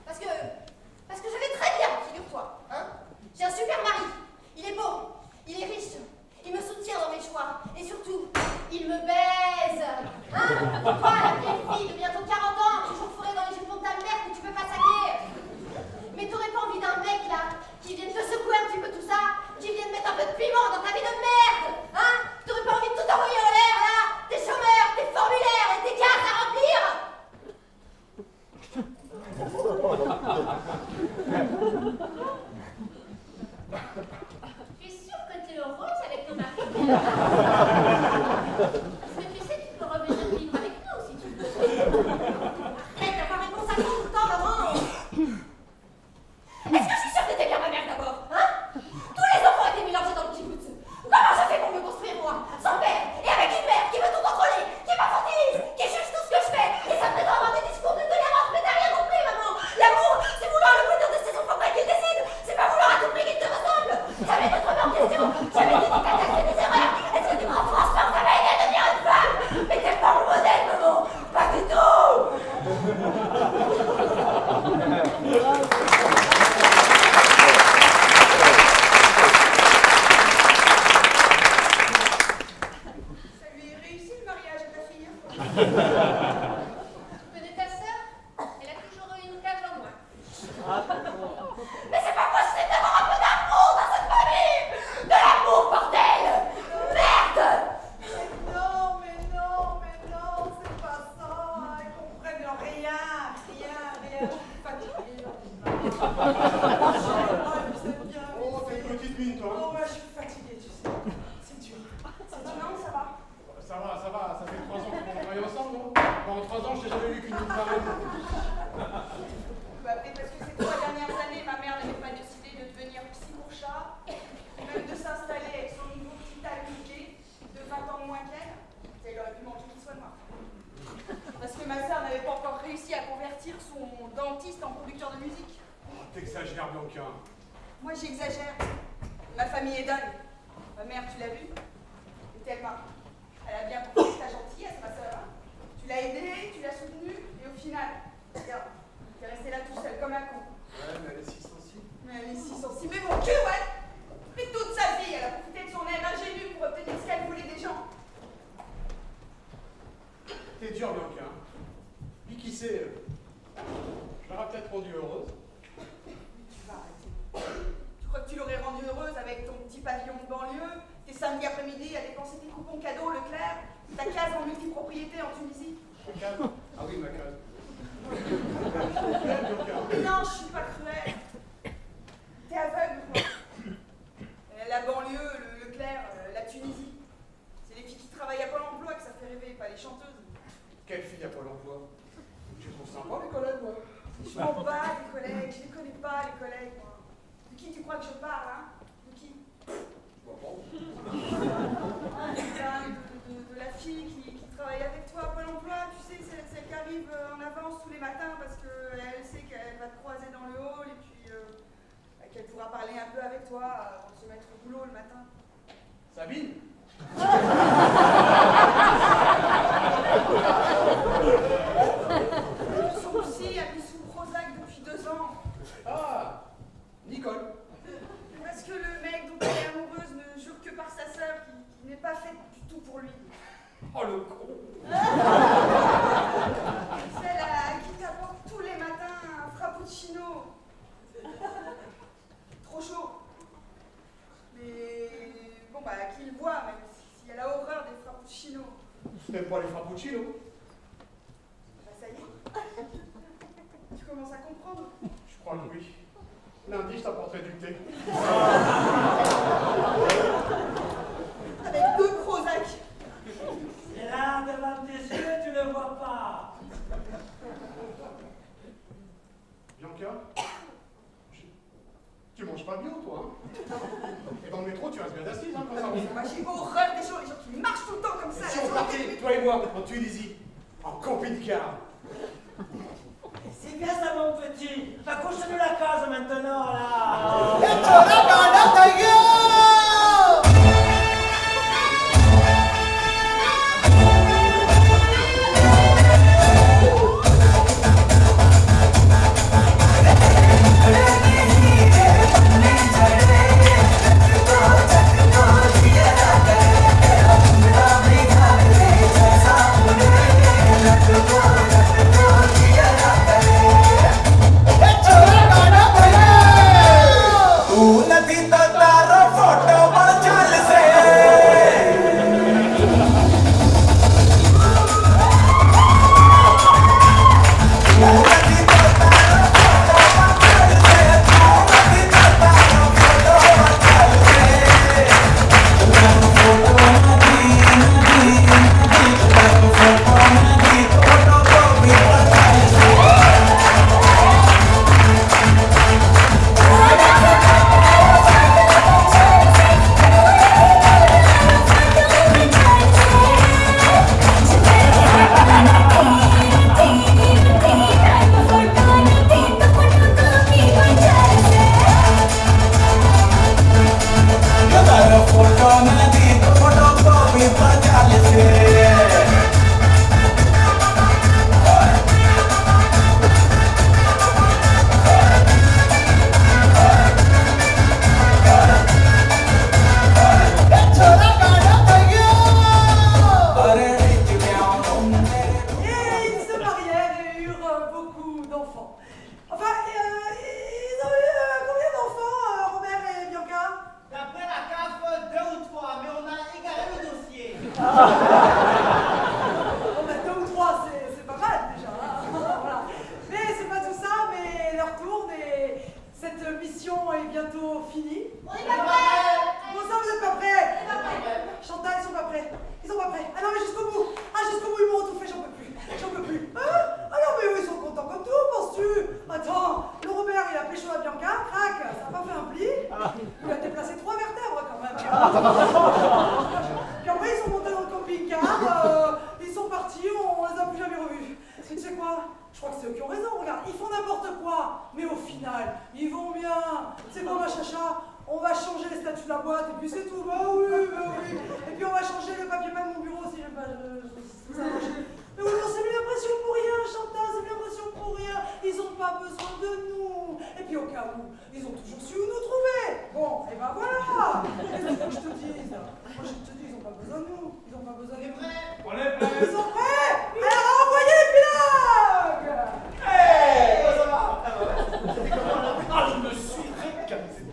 Parce que je vais très bien, figure-toi, hein. J'ai un super mari. Il est beau, il est riche, il me soutient dans mes choix. Et surtout, il me baise. Hein. Toi, la vieille fille de bientôt 40 ans, toujours fourrée dans les jupons de ta mère que tu peux pas saquer. Mais t'aurais pas envie d'un mec, là, qui vienne te secouer un petit peu tout ça, qui vienne mettre un peu de piment dans ta vie de merde, hein. T'aurais pas envie de tout envoyer en l'air, là, tes chômeurs, tes formulaires et tes cases à remplir. Tu es sûre que tu es heureuse avec ton mari? Parce que tu sais, tu peux revenir vivre avec nous si tu veux. Arrête d'avoir réponse à tout le temps, maman. Est-ce que je suis sûre que t'étais bien ma mère d'abord, hein? Tous les enfants étaient mélangés dans le kibbutz. Comment je fais pour me construire moi, sans père, et avec une mère qui veut tout contrôler, qui m'infantilise, qui juge tout ce que je fais, et ça prétend avoir des discours de tolérance, mais t'as rien compris, maman. L'amour, c'est vouloir le bonheur de ses enfants pas qu'ils décident, c'est pas vouloir à tout prix qu'ils te ressemblent. Jamais de te remettre en question, jamais de dire qu'elle a fait des erreurs. Est-ce que tu crois franchement que ça va aider à devenir une femme? Mais t'es pas mon modèle, maman, pas du tout. Ça lui est réussi le mariage à ta fille. Tu connais ta sœur? Elle a toujours eu une cage en moins. Mais c'est pas possible d'avoir un peu d'amour dans cette famille! De l'amour, bordel! Merde! Mais non, c'est pas ça. Ils comprennent rien. Je suis fatiguée. Vous êtes bien. Oh, t'as une petite mine, toi. Oh, ouais, je suis fatiguée, tu sais. C'est dur. Non, ça va. Ça va, ça fait 3 ans qu'on travaille ensemble, non? En 3 ans, je t'ai jamais vu qu'une mine pareille. son dentiste en producteur de musique. Oh, t'exagères, Bianca. Moi, j'exagère. Ma famille est dingue. Ma mère, tu l'as vue? Et tellement. Elle a bien compris ta gentillesse, ma soeur. Hein. Tu l'as aidée, tu l'as soutenue, et au final, regarde, t'es restée là tout seul comme un con. Ouais, mais elle est si sensible. Mais elle est si sensible. Mais mon cul, ouais! Mais toute sa vie, elle a profité de son air ingénu pour obtenir ce qu'elle voulait des gens. T'es dur, Bianca. Puis qui sait, je l'aurais peut-être rendue heureuse. Tu vas arrêter. Tu crois que tu l'aurais rendue heureuse avec ton petit pavillon de banlieue, tes samedis après-midi à dépenser tes coupons cadeaux Leclerc, ta case en multipropriété en Tunisie? Ma case? Ah oui, ma case. Bianca. Non, je suis pas cruelle. T'es aveugle, quoi. La banlieue, le Leclerc, la Tunisie. C'est les filles qui travaillent à Pôle emploi que ça fait rêver, pas les chanteuses. Quelle fille à Pôle emploi? Je trouve sympa les collègues, moi. Je m'en bats, les collègues. Je les connais pas, les collègues, moi. De qui tu crois que je parle, hein? De qui? Je vois pas. De la fille qui travaille avec toi à Pôle emploi. Tu sais, c'est celle qui arrive en avance tous les matins parce qu'elle sait qu'elle va te croiser dans le hall et puis qu'elle pourra parler un peu avec toi avant de se mettre au boulot le matin. Sabine? Son psy a mis sous Prozac depuis 2 ans. Ah, Nicole. Parce que le mec dont elle est amoureuse ne jure que par sa sœur qui n'est pas faite du tout pour lui. Oh le con. Celle qui t'apporte tous les matins un frappuccino. Trop chaud. Mais bon, bah, qui le voit, même si elle a horreur des frappuccinos. T'aimes pas les frappuccinos? Bah, ça y est. Tu commences à comprendre. Je crois que oui. Lundi, je t'apporterai du thé. Avec 2 Prozac. C'est là, devant tes yeux, tu ne vois pas. Bianca? Tu manges pas bien, toi, hein? Et dans le métro, tu restes bien assise, hein, quand ça roule. Moi, j'ai horreur des gens qui marchent tout le temps comme ça. Si là, on sur partait, les- toi et moi, en Tunisie, en camping-car. C'est bien ça, mon petit. Accouche-nous la case maintenant, là. Bon, bah, 2 ou 3, c'est pas mal déjà. Hein. Voilà. Mais c'est pas tout ça, mais l'heure tourne et cette mission est bientôt finie. On est pas prêts. Bon, ça, vous êtes pas prêts? Chantal, ils sont pas prêts. Ils sont pas prêts. Ah non, mais jusqu'au bout. Ah, jusqu'au bout, ils m'ont tout fait, j'en peux plus. J'en peux plus. Ah non, mais eux, ils sont contents comme tout, penses-tu? Attends, le Robert, il a pécho à Bianca, crac, ça a pas fait un pli. Il a déplacé 3 vertèbres quand même. Puis après, ils sont montés dans le camping-car, ils sont partis, on les a plus jamais revus. Tu sais quoi? Je crois que c'est eux qui ont raison, regarde, ils font n'importe quoi. Mais au final, ils vont bien. C'est bon, ma chacha, on va changer les statuts de la boîte et puis c'est tout. Bah oui. Et puis on va changer le papier peint de mon bureau si j'aime pas. Ça marche. Mais oui, non, c'est bien l'impression pour rien, Chantal, c'est bien l'impression pour rien. Ils n'ont pas besoin de nous. Et puis au cas où, ils ont toujours su où nous trouver. Bon, et ben voilà. Qu'est-ce que tu veux que je te dise? Moi, je te dis, ils n'ont pas besoin de nous. Ils n'ont pas besoin de nous. On est prêts. Ils sont prêts. Alors, envoyez l'épilogue. Hey, ça va? Ah, je me suis récamisé.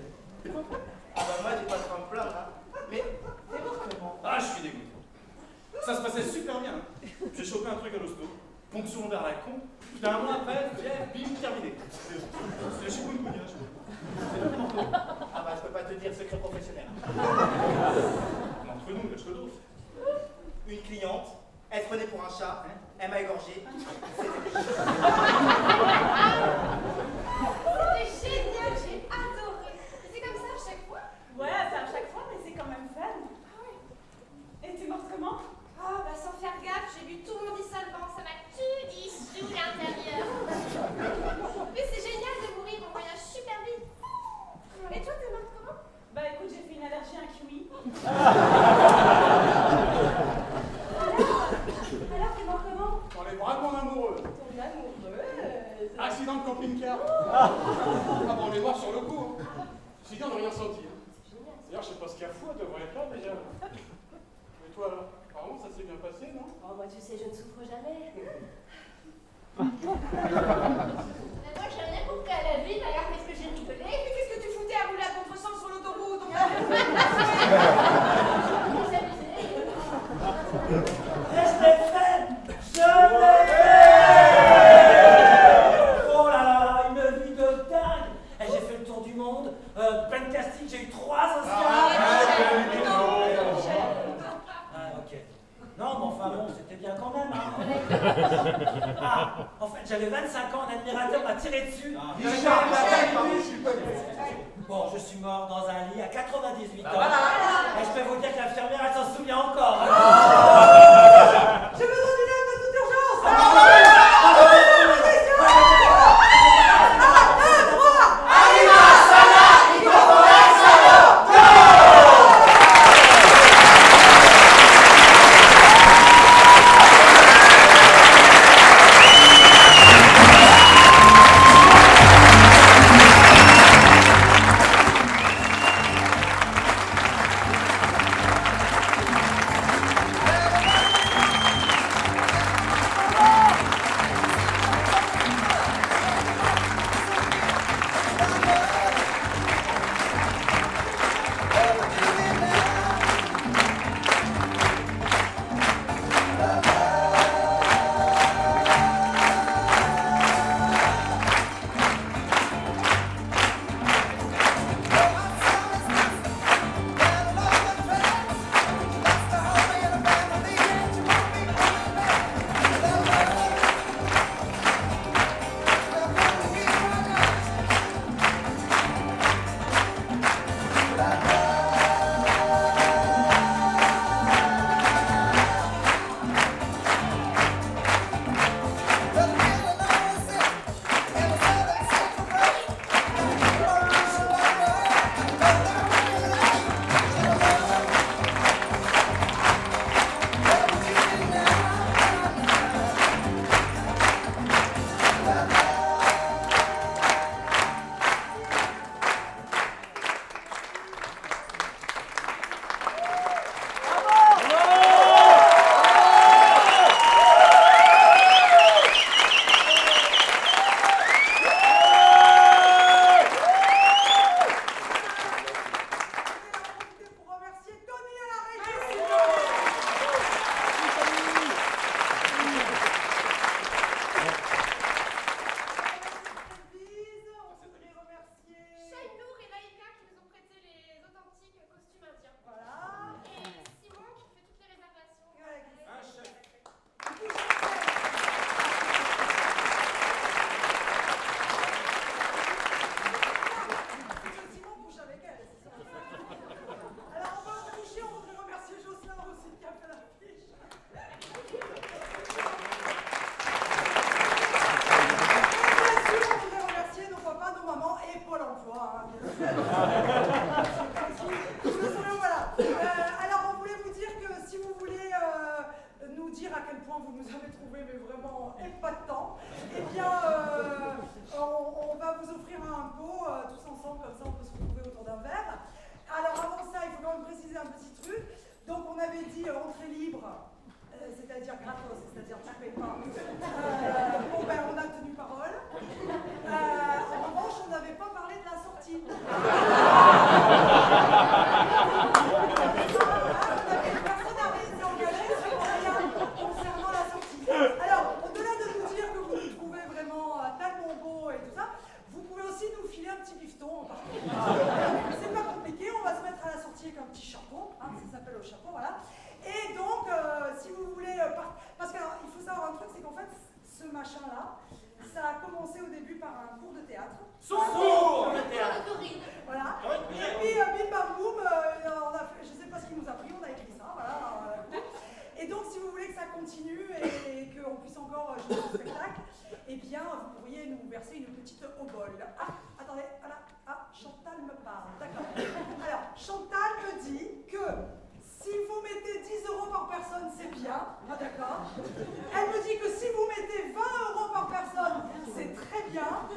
Ah bah moi j'ai pas trop à me plaindre, hein. Mais t'es mort comment? Ah, je suis dégoûté. Ça se passait super bien. J'ai chopé un truc à l'hosto, ponction vers la con, puis un mois après, fièvre, bim, terminé. C'est chez vous une couille, hein, Ah bah je peux pas te dire secret professionnel. entre nous, je te dose. Une cliente, elle se prenait pour un chat, hein, elle m'a égorgé. C'était génial, j'ai adoré. C'est comme ça à chaque fois? Ouais, c'est à chaque fois, mais c'est quand même fun. Ah ouais. Et t'es morte comment? Ah bah sans faire gaffe, j'ai bu tout mon dissolvant, ça m'a tout dissous l'intérieur. Mais c'est génial de mourir en voyage super vite. Et toi, t'es morte comment? Bah écoute, j'ai fait une allergie à un kiwi. Alors, t'es mort comment? Dans les bras de mon amoureux. Tombée amoureuse. Accident de camping-car. Ah bah on est mort sur le coup. Hein. Si bien on n'a rien senti. Hein. D'ailleurs, je sais pas ce qu'il y a fou, elle devrait être là déjà. Et toi là, apparemment ça s'est bien passé, non? Oh, moi, tu sais, je ne souffre jamais. Mais moi, j'ai rien compris à la vie, d'ailleurs, qu'est-ce que j'ai rigolé? Mais qu'est-ce que tu foutais à rouler à contresens sur l'autoroute? On s'amusait. Je l'ai fait! Je l'ai fait! Oh là là, une vie de dingue! Et j'ai fait le tour du monde, plein de castings, j'ai eu 3 Oscars! Ah, ok. Non, mais enfin bon, c'était bien quand même, hein. Ah, en fait, j'avais 25 ans, un admirateur m'a tiré dessus. Bon, je suis mort dans un lit à 98 ans. Et je peux vous dire que l'infirmière, elle s'en souvient encore. J'ai besoin d'une aide de toute urgence. Allez, avait dit entrée libre, c'est-à-dire gratos, c'est-à-dire tu ne payes pas. Bon, ben, on a tenu parole. En revanche, on n'avait pas parlé de la sortie. Personne n'a réussi à engager sur rien concernant la sortie. Alors, au-delà de nous dire que vous nous trouvez vraiment tellement beaux et tout ça, vous pouvez aussi nous filer un petit bifton. C'est pas compliqué, on va se mettre à la sortie avec un petit chapeau, hein, ça s'appelle au chapeau, voilà. Et donc, si vous voulez, parce qu'il faut savoir un truc, c'est qu'en fait, ce machin-là, ça a commencé au début par un cours de théâtre. Sourd de théâtre. Voilà. Et puis, bim bam boum, on a fait, je sais pas ce qu'il nous a pris, on a écrit ça, voilà. Et donc, si vous voulez que ça continue et qu'on puisse encore jouer au spectacle, eh bien, vous pourriez nous verser une petite obole. Ah, attendez, voilà. Ah, Chantal me parle, d'accord. Alors, Chantal me dit que si vous mettez 10 € par personne, c'est bien, ah, d'accord. Elle me dit que si vous mettez 20 € par personne, c'est très bien.